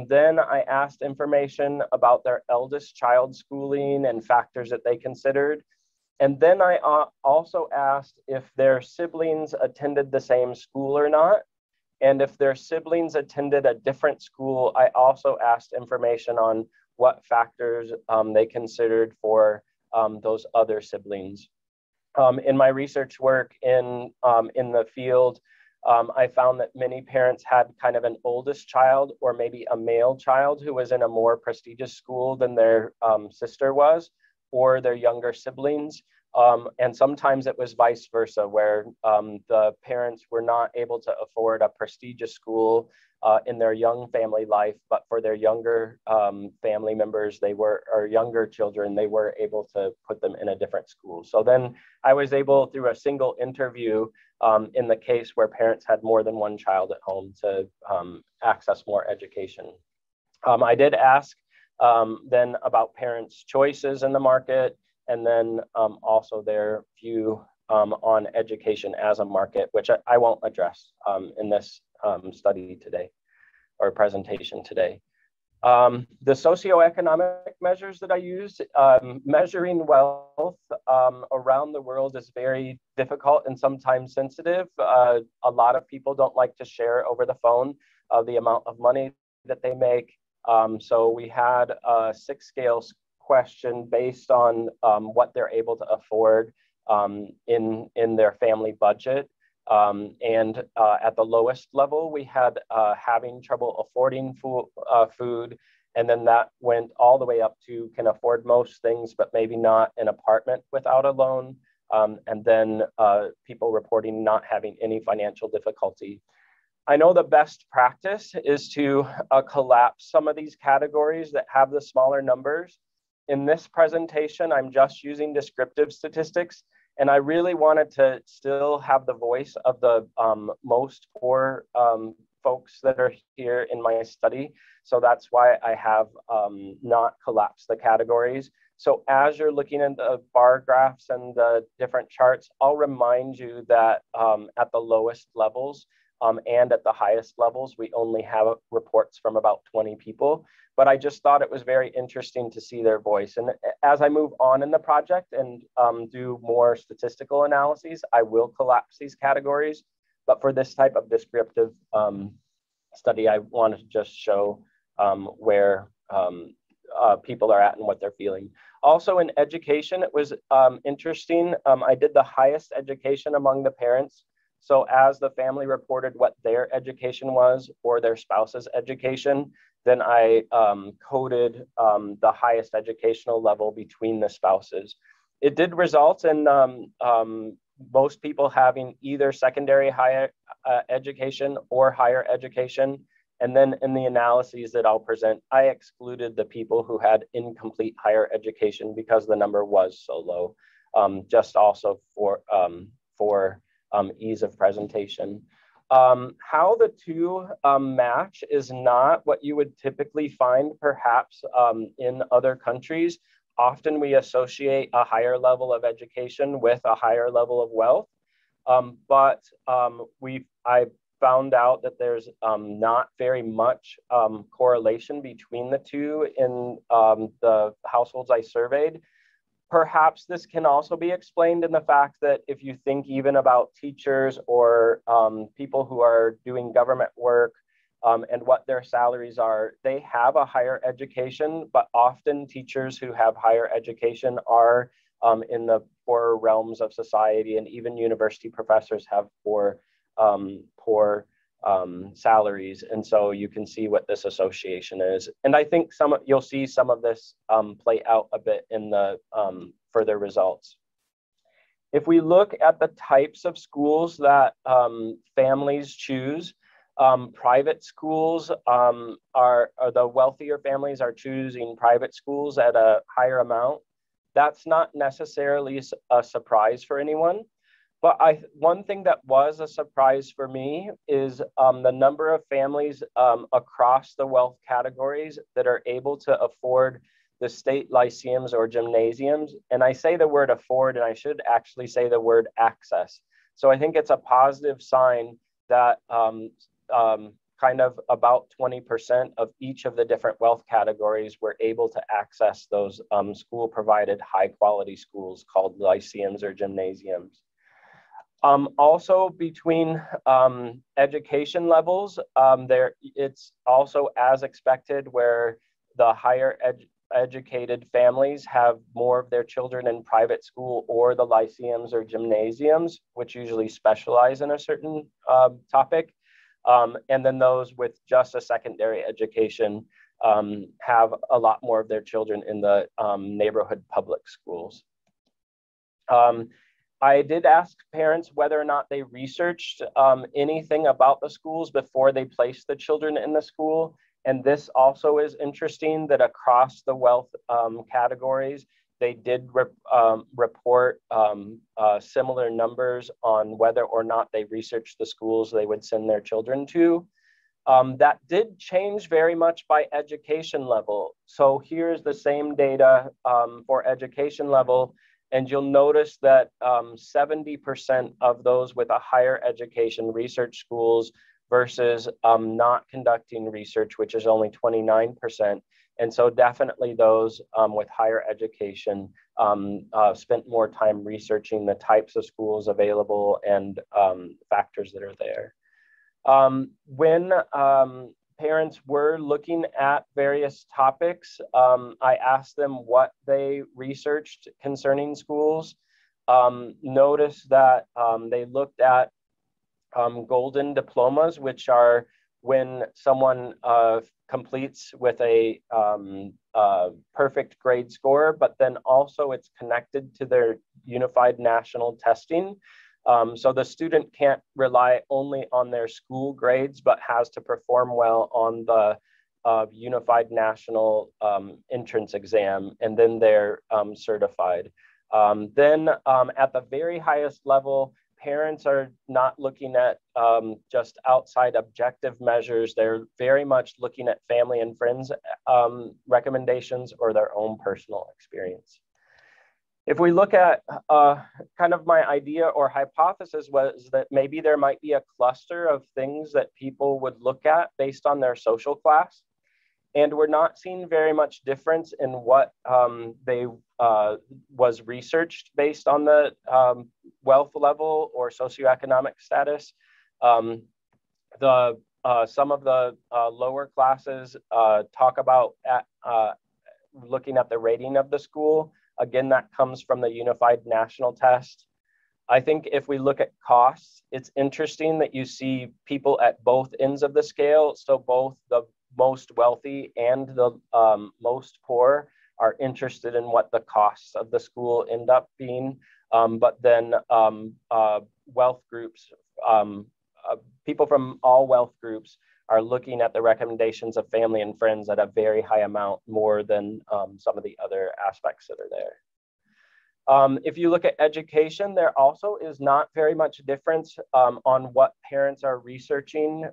Then I asked information about their eldest child's schooling and factors that they considered. And then I also asked if their siblings attended the same school or not. And if their siblings attended a different school, I also asked information on what factors they considered for those other siblings. In my research work in the field, I found that many parents had kind of an oldest child, or maybe a male child who was in a more prestigious school than their sister was, or their younger siblings. And sometimes it was vice versa, where the parents were not able to afford a prestigious school in their young family life, but for their younger family members, or younger children, they were able to put them in a different school. So then I was able, through a single interview, in the case where parents had more than one child at home, to access more education. I did ask then about parents' choices in the market, and then also their view on education as a market, which I won't address in this study today, or presentation today. The socioeconomic measures that I used, measuring wealth around the world is very difficult and sometimes sensitive. A lot of people don't like to share over the phone the amount of money that they make. So we had a 6-scale question based on what they're able to afford in their family budget. And at the lowest level, we had having trouble affording food. And then that went all the way up to can afford most things, but maybe not an apartment without a loan. And then people reporting not having any financial difficulty. I know the best practice is to collapse some of these categories that have the smaller numbers. In this presentation, I'm just using descriptive statistics, and I really wanted to still have the voice of the most poor folks that are here in my study. So that's why I have not collapsed the categories. So as you're looking at the bar graphs and the different charts, I'll remind you that at the lowest levels and at the highest levels, we only have reports from about 20 people. But I just thought it was very interesting to see their voice. And as I move on in the project and do more statistical analyses, I will collapse these categories. But for this type of descriptive study, I wanted to just show where people are at and what they're feeling. Also in education, it was interesting. I did the highest education among the parents. So as the family reported what their education was or their spouse's education, then I coded the highest educational level between the spouses. It did result in most people having either secondary higher education or higher education. And then in the analyses that I'll present, I excluded the people who had incomplete higher education because the number was so low, just also for ease of presentation. How the two match is not what you would typically find perhaps in other countries. Often we associate a higher level of education with a higher level of wealth, but I found out that there's not very much correlation between the two in the households I surveyed. Perhaps this can also be explained in the fact that if you think even about teachers or people who are doing government work and what their salaries are, they have a higher education, but often teachers who have higher education are in the poorer realms of society, and even university professors have poor salaries. And so you can see what this association is. And I think you'll see some of this play out a bit in the further results. If we look at the types of schools that families choose, private schools are the wealthier families are choosing private schools at a higher amount. That's not necessarily a surprise for anyone. But one thing that was a surprise for me is the number of families across the wealth categories that are able to afford the state lyceums or gymnasiums. And I say the word afford, and I should actually say the word access. So I think it's a positive sign that kind of about 20% of each of the different wealth categories were able to access those school-provided high-quality schools called lyceums or gymnasiums. Also between education levels, it's also as expected where the higher educated families have more of their children in private school or the lyceums or gymnasiums, which usually specialize in a certain topic. And then those with just a secondary education have a lot more of their children in the neighborhood public schools. I did ask parents whether or not they researched anything about the schools before they placed the children in the school. And this also is interesting that across the wealth categories, they did report similar numbers on whether or not they researched the schools they would send their children to. That did change very much by education level. So here's the same data for education level. And you'll notice that 70% of those with a higher education research schools versus not conducting research, which is only 29%. And so definitely those with higher education spent more time researching the types of schools available and factors that are there. When parents were looking at various topics, I asked them what they researched concerning schools. Notice that they looked at golden diplomas, which are when someone completes with a perfect grade score, but then also it's connected to their unified national testing. So the student can't rely only on their school grades, but has to perform well on the unified national entrance exam, and then they're certified. Then at the very highest level, parents are not looking at just outside objective measures. They're very much looking at family and friends recommendations or their own personal experience. If we look at kind of my idea or hypothesis was that maybe there might be a cluster of things that people would look at based on their social class. And we're not seeing very much difference in what was researched based on the wealth level or socioeconomic status. Some of the lower classes talk about looking at the rating of the school. Again, that comes from the Unified National Test. I think if we look at costs, it's interesting that you see people at both ends of the scale. So both the most wealthy and the most poor are interested in what the costs of the school end up being. But then wealth groups, people from all wealth groups are looking at the recommendations of family and friends at a very high amount, more than some of the other aspects that are there. If you look at education, there also is not very much difference on what parents are researching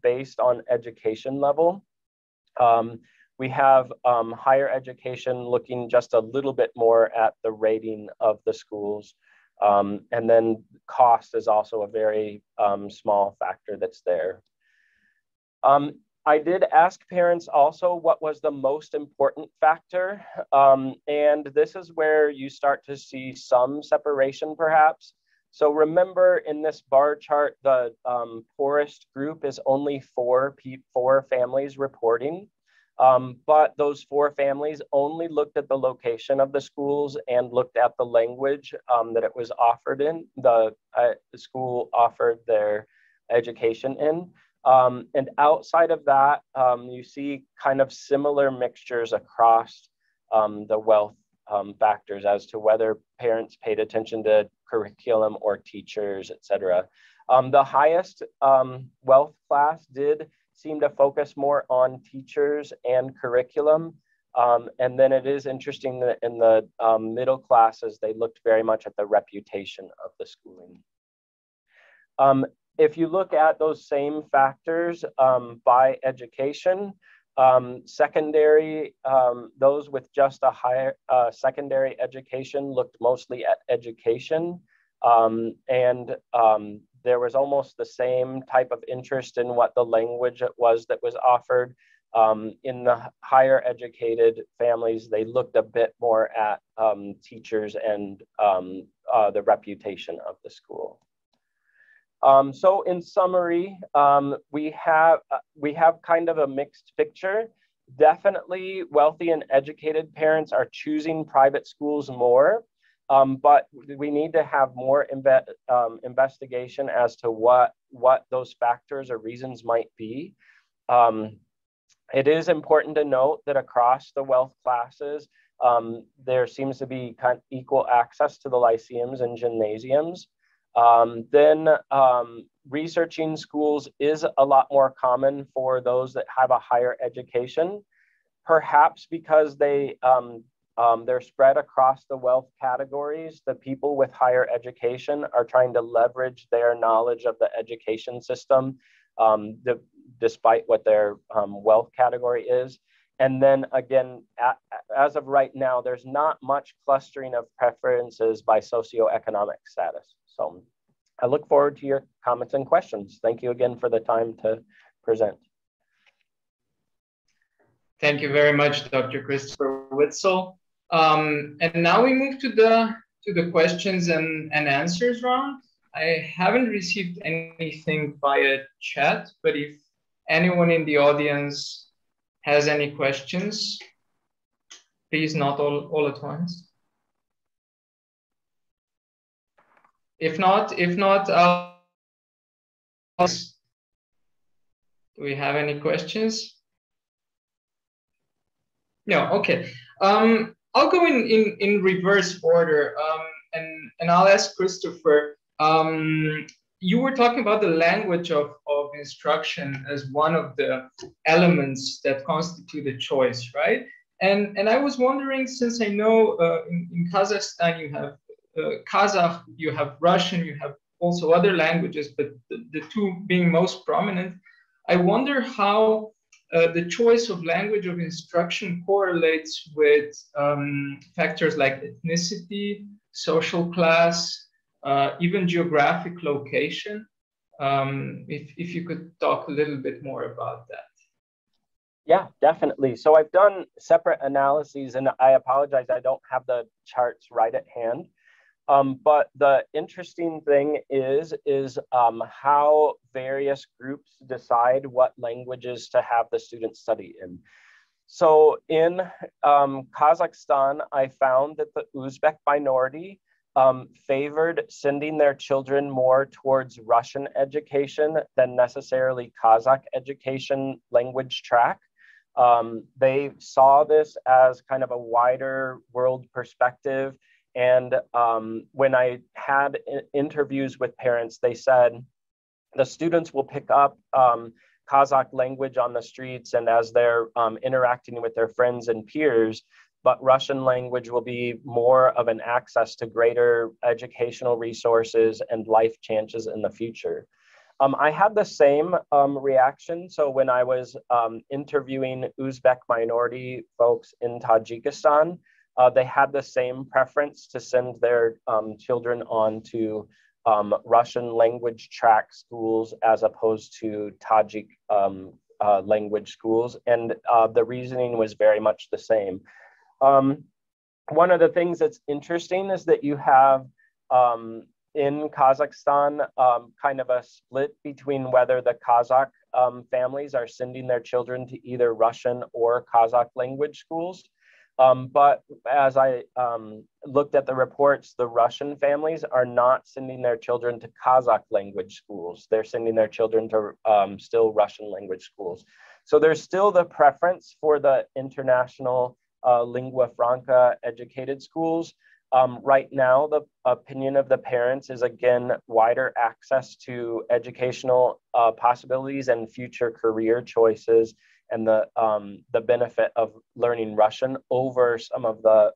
based on education level. We have higher education looking just a little bit more at the rating of the schools. And then cost is also a very small factor that's there. I did ask parents also what was the most important factor. And this is where you start to see some separation perhaps. So remember in this bar chart, the poorest group is only four families reporting. But those 4 families only looked at the location of the schools and looked at the language that it was offered in. The school offered their education in. And outside of that, you see kind of similar mixtures across the wealth factors as to whether parents paid attention to curriculum or teachers, etc. The highest wealth class did seem to focus more on teachers and curriculum. And then it is interesting that in the middle classes, they looked very much at the reputation of the schooling. If you look at those same factors by education, secondary, those with just a higher secondary education looked mostly at education. There was almost the same type of interest in what the language was that was offered. In the higher educated families, they looked a bit more at teachers and the reputation of the school. So in summary, we have kind of a mixed picture. Definitely wealthy and educated parents are choosing private schools more, but we need to have more investigation as to what those factors or reasons might be. It is important to note that across the wealth classes, there seems to be kind of equal access to the lyceums and gymnasiums. Researching schools is a lot more common for those that have a higher education, perhaps because they're spread across the wealth categories. The people with higher education are trying to leverage their knowledge of the education system, despite what their wealth category is. And then again, as of right now, there's not much clustering of preferences by socioeconomic status. So I look forward to your comments and questions. Thank you again for the time to present. Thank you very much, Dr. Christopher Whitsel. And now we move to the questions and answers round. I haven't received anything via chat, but if anyone in the audience has any questions, please not all at once. If not, do we have any questions? No, okay. I'll go in reverse order, and I'll ask Christopher. You were talking about the language of instruction as one of the elements that constitute a choice, right? And I was wondering, since I know in Kazakhstan you have Kazakh, you have Russian, you have also other languages, but the two being most prominent, I wonder how the choice of language of instruction correlates with factors like ethnicity, social class, even geographic location. If you could talk a little bit more about that. Yeah, definitely. So I've done separate analyses, and I apologize, I don't have the charts right at hand. But the interesting thing is how various groups decide what languages to have the students study in. So in Kazakhstan, I found that the Uzbek minority favored sending their children more towards Russian education than necessarily Kazakh education language track. They saw this as kind of a wider world perspective. And when I had interviews with parents, they said the students will pick up Kazakh language on the streets and as they're interacting with their friends and peers, but Russian language will be more of an access to greater educational resources and life chances in the future. I had the same reaction. So when I was interviewing Uzbek minority folks in Tajikistan, they had the same preference to send their children on to Russian language track schools as opposed to Tajik language schools. And the reasoning was very much the same. One of the things that's interesting is that you have in Kazakhstan kind of a split between whether the Kazakh families are sending their children to either Russian or Kazakh language schools. But as I looked at the reports, the Russian families are not sending their children to Kazakh language schools. They're sending their children to still Russian language schools. So there's still the preference for the international lingua franca educated schools. Right now, the opinion of the parents is, again, wider access to educational possibilities and future career choices, and the benefit of learning Russian over some of the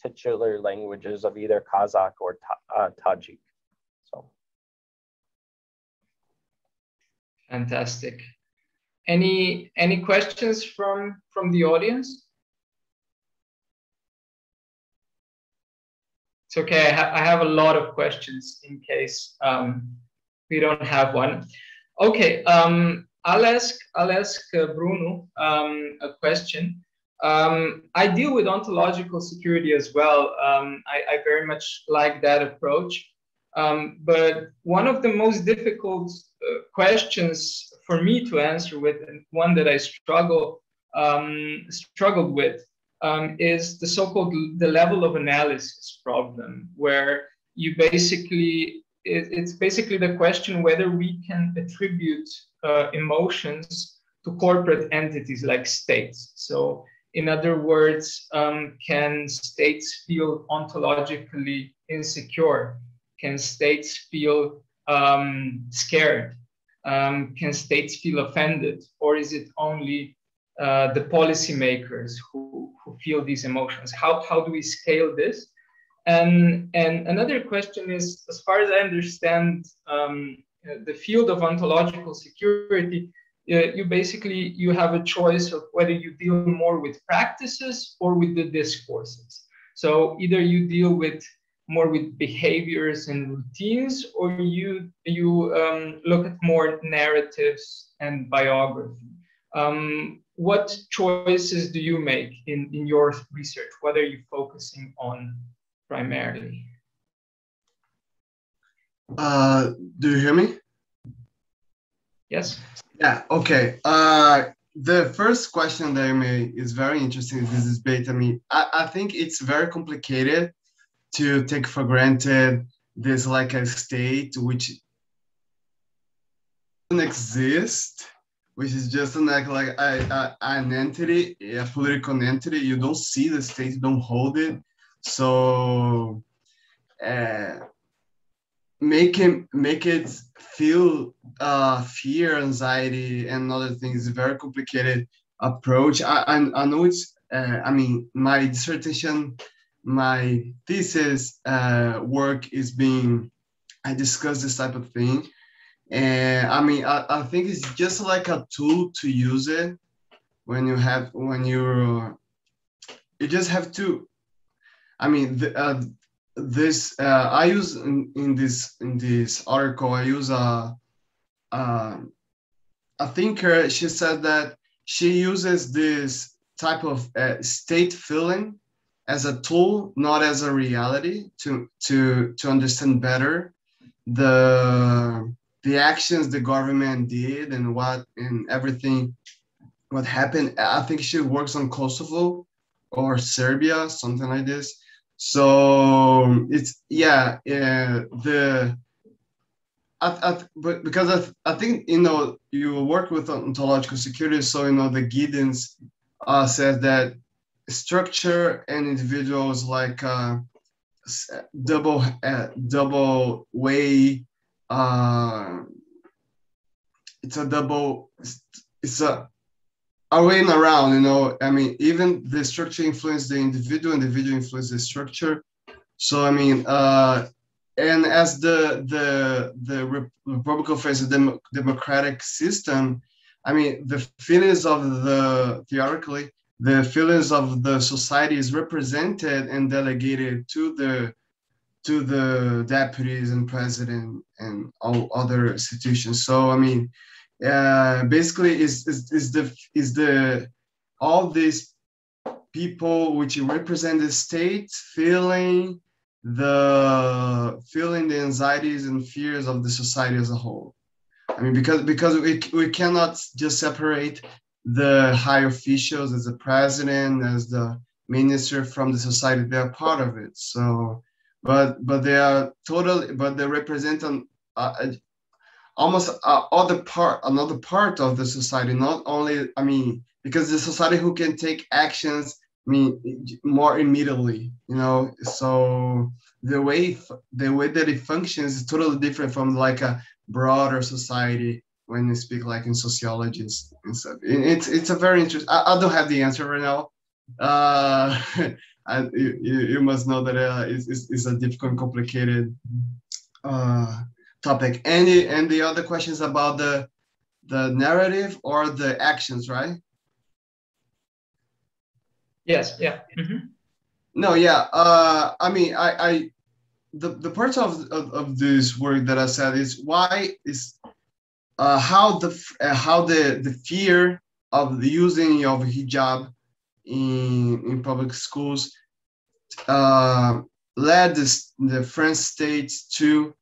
titular languages of either Kazakh or Tajik. So, fantastic. Any questions from the audience? It's okay. I have a lot of questions in case we don't have one. Okay. I'll ask Bruno a question. I deal with ontological security as well. I very much like that approach. But one of the most difficult questions for me to answer with, and one that I struggled with, is the so-called the level of analysis problem, where you basically, it's basically the question whether we can attribute emotions to corporate entities like states. So in other words, can states feel ontologically insecure? Can states feel scared? Can states feel offended? Or is it only the policymakers who feel these emotions? How do we scale this? And another question is, as far as I understand, the field of ontological security, you have a choice of whether you deal more with practices or with the discourses. So either you deal more with behaviors and routines, or you look at more narratives and biography. What choices do you make in your research? What are you focusing on primarily? Do you hear me? Yes. Yeah, okay. The first question that you made is very interesting, this debate. I mean, I think it's very complicated to take for granted this like a state which doesn't exist, which is just an entity, a political entity. You don't see the state, you don't hold it. So make it feel fear, anxiety, and other things is a very complicated approach. I know it's, I mean, my dissertation, my thesis work is being, I discuss this type of thing. And I mean, I think it's just like a tool to use it when you just have to, I mean, I use in this article, I use a thinker. She said that she uses this type of state feeling as a tool, not as a reality, to understand better the actions the government did and everything what happened. I think she works on Kosovo or Serbia, something like this. So it's because I think you work with ontological security, so the Giddens says that structure and individuals like double way. It's a way and around, I mean, even the structure influences the individual influences the structure. So I mean, and as the Republican face, the democratic system, I mean, the feelings of theoretically, the feelings of the society is represented and delegated to the deputies and president and all other institutions. So I mean, basically is all these people which represent the state feeling the anxieties and fears of the society as a whole. I mean, because we cannot just separate the high officials as the president, as the minister from the society, they are part of it. So, but they are totally, but they represent almost another part of the society. Not only, I mean, because the society who can take actions, I mean, more immediately, you know. So the way that it functions is totally different from like a broader society when you speak like in sociology and stuff. It's a very interesting. I don't have the answer right now. You must know that it's a difficult and complicated topic. And the other questions about the narrative or the actions, right? Yes. Yeah. Mm-hmm. No. Yeah. I mean, the part of this work that I said is why is how the fear of the using of hijab in public schools led the French states to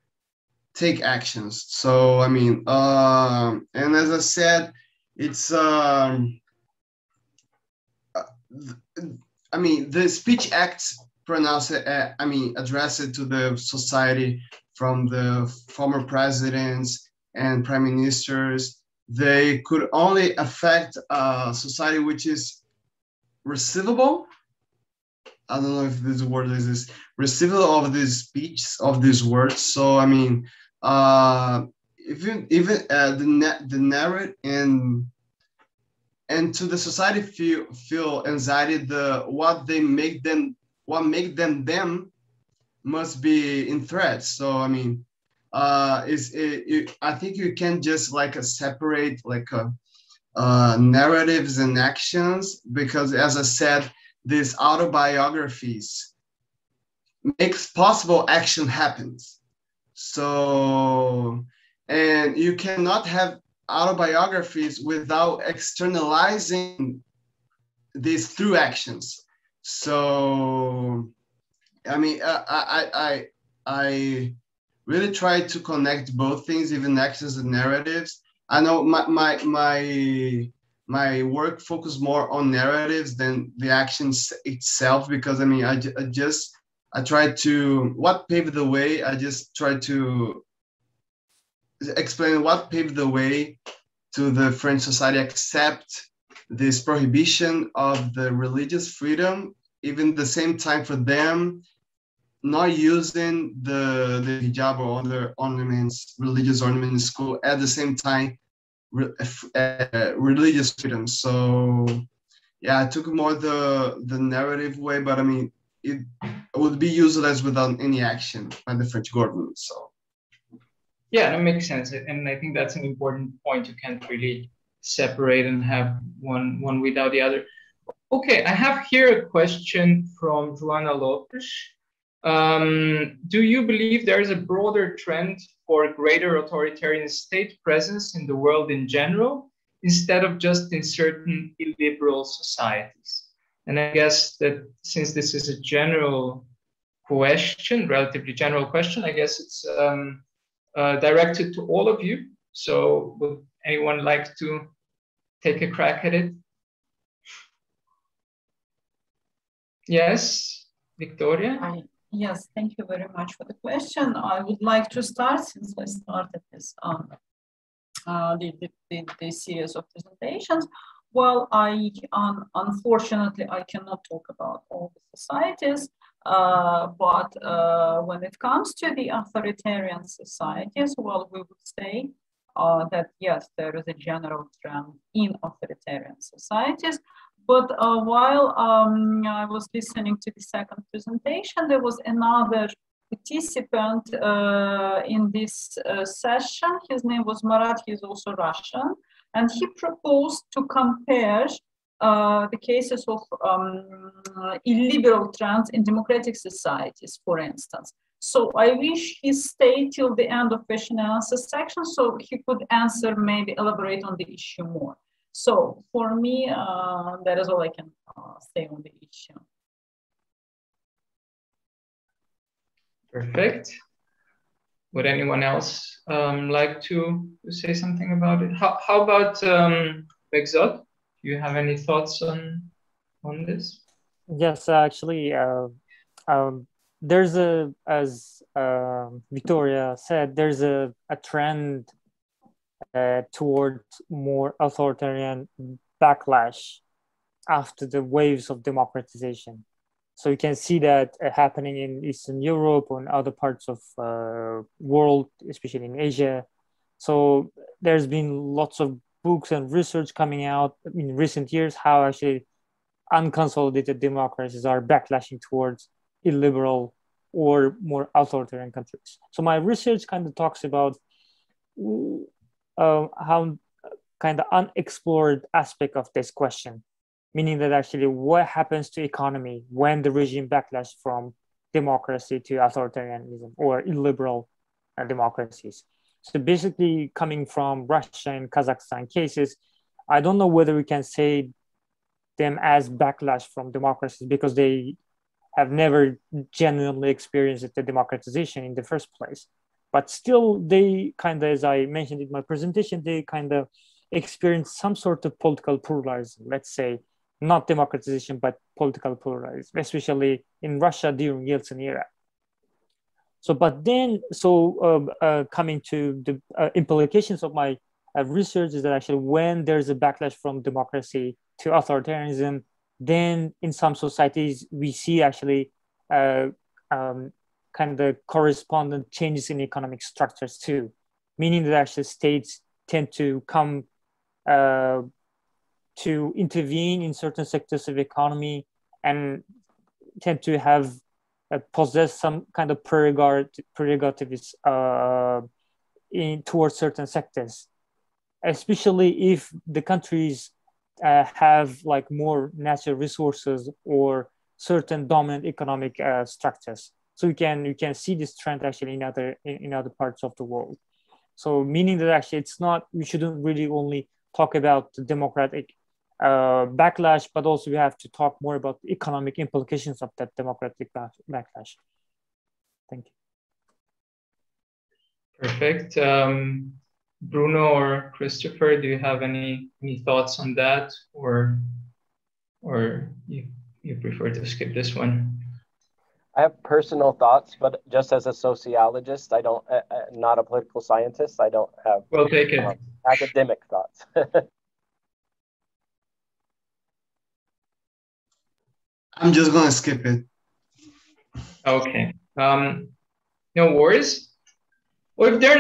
take actions. So I mean, and as I said, it's I mean, the Speech Acts pronounced, I mean, addressed to the society from the former presidents and prime ministers. They could only affect a society which is receivable. I don't know if this word is this receivable of this speech, of these words. So I mean, even the narrative and to the society feel anxiety, what make them must be in threat. So I mean, I think you can just like separate like narratives and actions, because as I said, these autobiographies makes possible action happens. So, and you cannot have autobiographies without externalizing these through actions. So, I mean, I really try to connect both things, even actions and narratives. I know my work focuses more on narratives than the actions itself, because I mean, I try to, what paved the way, I just try to explain what paved the way to the French society accept this prohibition of the religious freedom, even the same time for them not using the hijab or other ornaments, religious ornaments in school, at the same time religious freedom. So yeah, I took more the narrative way, but I mean, it would be useless without any action by the French government. So yeah, that makes sense, and I think that's an important point. You can't really separate and have one without the other. Okay, I have here a question from Joanna Lopes. Do you believe there is a broader trend for greater authoritarian state presence in the world in general, instead of just in certain illiberal societies? And I guess that since this is a general question, relatively general question, I guess it's directed to all of you. So would anyone like to take a crack at it? Yes, Viktoriia? Yes, thank you very much for the question. I would like to start, since I started this the series of presentations. Well, unfortunately, I cannot talk about all the societies, but when it comes to the authoritarian societies, well, we would say that yes, there is a general trend in authoritarian societies. But while I was listening to the second presentation, there was another participant in this session. His name was Marat. He's also Russian. And he proposed to compare the cases of illiberal trends in democratic societies, for instance. So I wish he stayed till the end of question and answer section, so he could answer, maybe elaborate on the issue more. So for me, that is all I can say on the issue. Perfect. Would anyone else like to say something about it? How about Bekzod? Do you have any thoughts on this? Yes, actually, there's as Viktoriia said, there's a trend toward more authoritarian backlash after the waves of democratization. So you can see that happening in Eastern Europe or in other parts of world, especially in Asia. So there's been lots of books and research coming out in recent years how actually unconsolidated democracies are backlashing towards illiberal or more authoritarian countries. So my research kind of talks about how kind of unexplored aspect of this question, meaning that actually what happens to economy when the regime backlash from democracy to authoritarianism or illiberal democracies. So basically coming from Russia and Kazakhstan cases, I don't know whether we can say them as backlash from democracies because they have never genuinely experienced the democratization in the first place. But still, they kind of, as I mentioned in my presentation, they kind of experience some sort of political pluralism, let's say, not democratization, but political pluralism, especially in Russia during Yeltsin era. So, but then, coming to the implications of my research is that actually when there's a backlash from democracy to authoritarianism, then in some societies, we see actually kind of correspondent changes in economic structures too, meaning that actually states tend to come to intervene in certain sectors of economy and tend to have possess some kind of prerogatives towards certain sectors, especially if the countries have like more natural resources or certain dominant economic structures. So you can see this trend actually in other parts of the world. So meaning that actually it's not, we shouldn't really only talk about the democratic backlash, but also we have to talk more about the economic implications of that democratic backlash. Thank you. Perfect. Bruno or Christopher, do you have any thoughts on that, or you prefer to skip this one? I have personal thoughts, but just as a sociologist, I don't, not a political scientist, I don't have We'll take it. Academic thoughts. I'm just gonna skip it. Okay. No worries. Well, if there are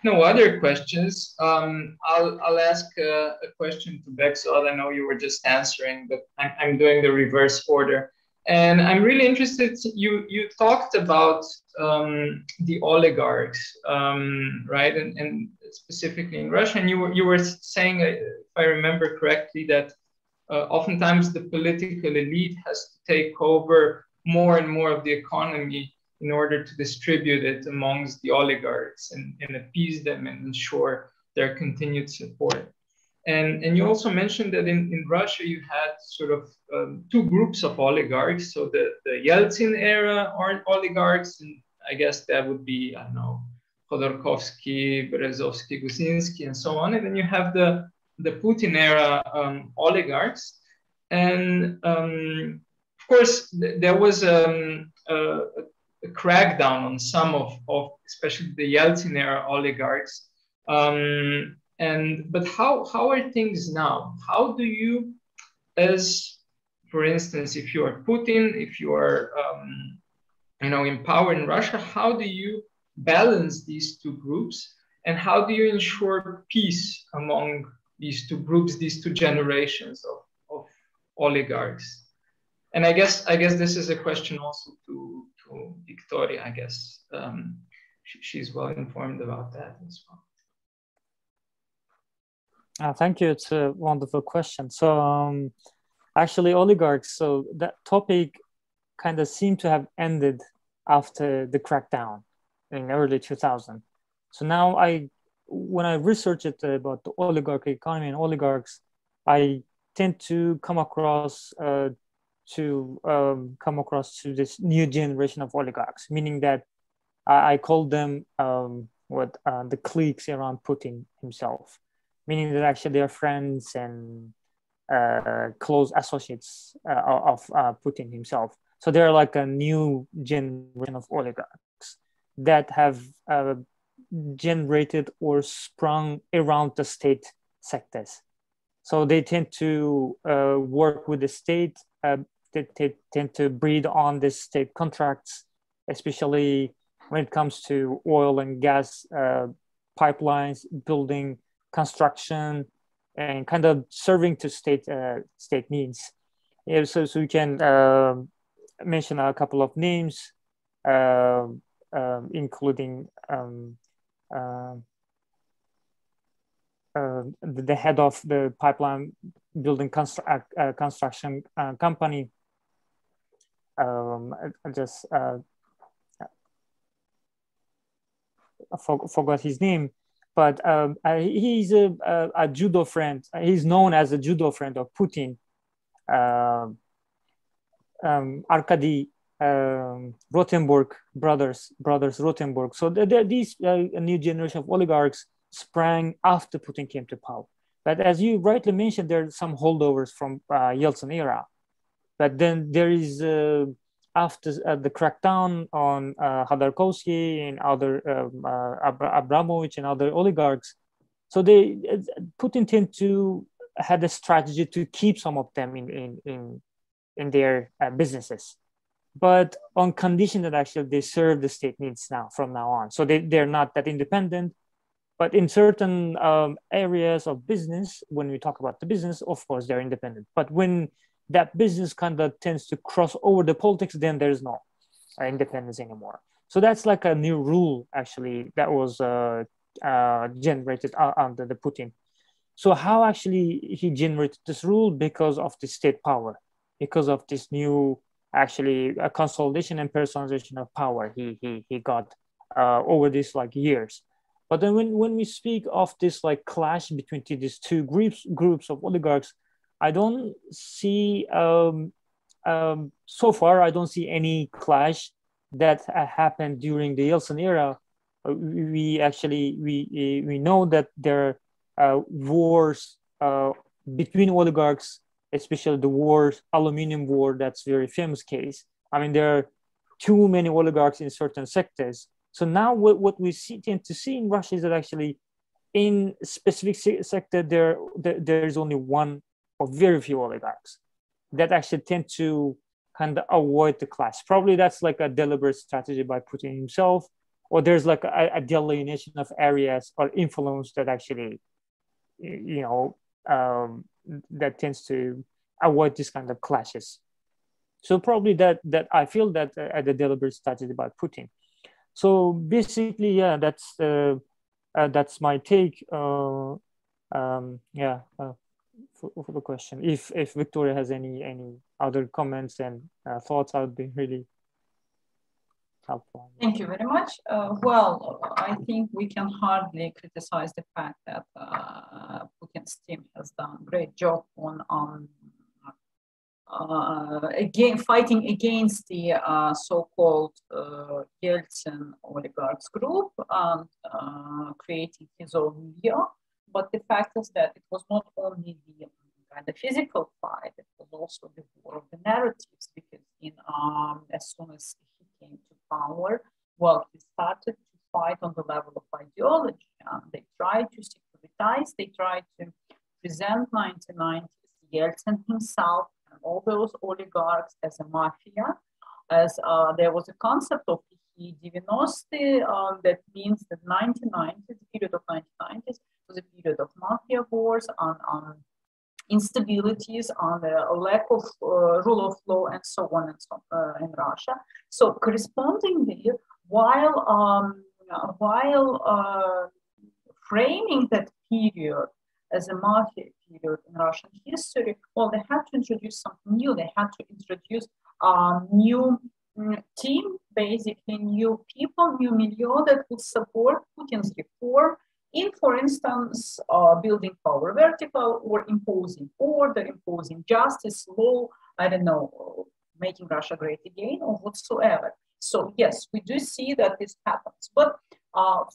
no other questions, I'll ask a question to Bekzod. I know you were just answering, but I'm doing the reverse order. And I'm really interested, you talked about the oligarchs, right? And specifically in Russia, and you were saying, if I remember correctly, that oftentimes the political elite has to take over more and more of the economy in order to distribute it amongst the oligarchs and appease them and ensure their continued support. And you also mentioned that in Russia, you had sort of two groups of oligarchs. So the Yeltsin era oligarchs, and I guess that would be, I don't know, Khodorkovsky, Berezovsky, Gusinsky, and so on. And then you have the Putin era oligarchs. And of course, there was a crackdown on some of especially the Yeltsin era oligarchs. But how are things now? How do you, as for instance, if you are Putin, if you are in power in Russia, how do you balance these two groups, and how do you ensure peace among these two groups, these two generations of oligarchs? And I guess this is a question also to Viktoriia. I guess she's well informed about that as well. Thank you. It's a wonderful question. So actually oligarchs, so that topic kind of seemed to have ended after the crackdown in early 2000. So now when I research it about the oligarchy economy and oligarchs, I tend to come across to this new generation of oligarchs, meaning that I call them the cliques around Putin himself, meaning that actually they're friends and close associates of Putin himself. So they're like a new generation of oligarchs that have generated or sprung around the state sectors. So they tend to work with the state. They tend to breed on the state contracts, especially when it comes to oil and gas pipelines, building, construction, and kind of serving to state needs. Yeah, so we can mention a couple of names, including the head of the pipeline building construction company. I just forgot his name, but he's a judo friend. He's known as a judo friend of Putin. Arkady Rotenberg brothers Rotenberg. So these new generation of oligarchs sprang after Putin came to power. But as you rightly mentioned, there are some holdovers from Yeltsin era. But then there is after the crackdown on Khodorkovsky and other Abramovich and other oligarchs, so Putin tend to had a strategy to keep some of them in their businesses, but on condition that actually they serve the state needs from now on. So they're not that independent, but in certain areas of business, when we talk about the business, of course they're independent. But when that business kind of tends to cross over the politics, then there's no independence anymore. So that's like a new rule actually that was generated under the Putin. So how actually he generated this rule? Because of the state power, because of this new actually a consolidation and personalization of power he got over these like years. But then when we speak of this like clash between these two groups of oligarchs, I don't see so far I don't see any clash that happened during the Yeltsin era. We know that there are wars between oligarchs, especially the aluminum war. That's a very famous case. I mean, there are too many oligarchs in certain sectors. So now what we tend to see in Russia is that actually in specific sector there is only one or very few oligarchs that actually tend to kind of avoid the clash. Probably that's like a deliberate strategy by Putin himself, or there's like a delineation of areas or influence that actually, that tends to avoid this kind of clashes. So probably that I feel that the deliberate strategy by Putin. So basically, yeah, that's my take. For the question. If Viktoriia has any other comments and thoughts, I would be really helpful. Thank you very much. Well, I think we can hardly criticize the fact that Putin's team has done a great job on fighting against the so-called Yeltsin oligarchs group and creating his own media. But the fact is that it was not only the physical fight, it was also the war of the narratives, because as soon as he came to power, well, he started to fight on the level of ideology. They tried to securitize, they tried to present 1990s Yeltsin himself and all those oligarchs as a mafia, as there was a concept of Ikhi-90, that means the 1990s, the period of 1990s, was a period of mafia wars, on instabilities, on the lack of rule of law, and so on and so on in Russia. So correspondingly, while framing that period as a mafia period in Russian history, well, they had to introduce something new. They had to introduce new team, basically new people, new milieu that would support Putin's reform in, for instance, building power vertical, or imposing order, imposing justice, law, I don't know, making Russia great again, or whatsoever. So yes, we do see that this happens. But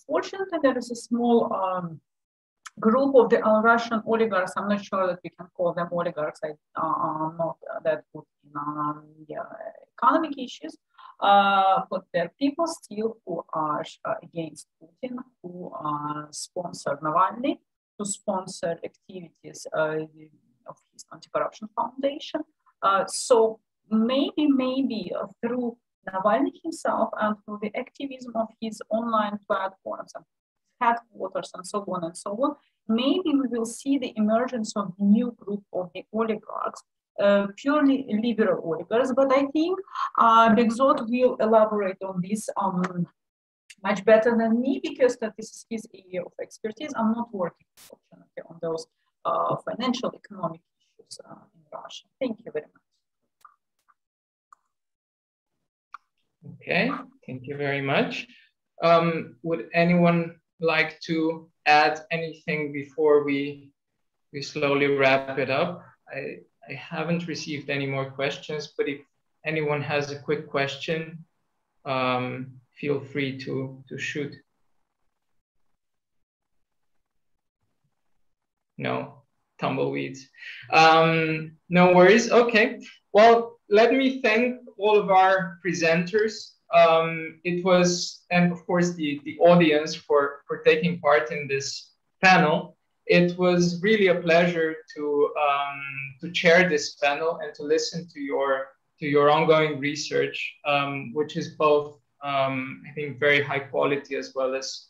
fortunately, there is a small group of the Russian oligarchs. I'm not sure that we can call them oligarchs. I'm not that good in economic issues. But there are people still who are against Putin, who sponsor Navalny, who sponsor activities of his anti-corruption foundation. So maybe through Navalny himself and through the activism of his online platforms and headquarters and so on, maybe we will see the emergence of the new group of the oligarchs, purely liberal oligarchs. But I think Bekzod will elaborate on this much better than me, because that this is his area of expertise. I'm not working, fortunately, on those financial economic issues in Russia. Thank you very much. Okay, thank you very much. Would anyone like to add anything before we slowly wrap it up? I haven't received any more questions, but if anyone has a quick question, feel free to shoot. No, tumbleweeds. No worries. Okay. Well, let me thank all of our presenters. It was, and of course the audience for taking part in this panel. It was really a pleasure to chair this panel and to listen to your ongoing research, which is both I think very high quality as well as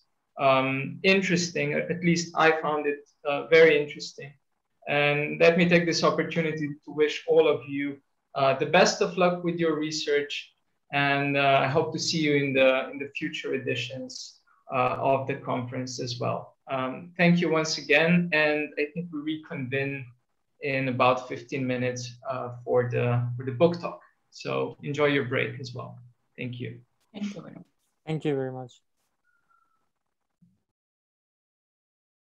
interesting. At least I found it very interesting. And let me take this opportunity to wish all of you the best of luck with your research, and I hope to see you in the future editions of the conference as well. Thank you once again, and I think we reconvene in about 15 minutes for the book talk. So enjoy your break as well. Thank you. Thank you very much. Thank you very much.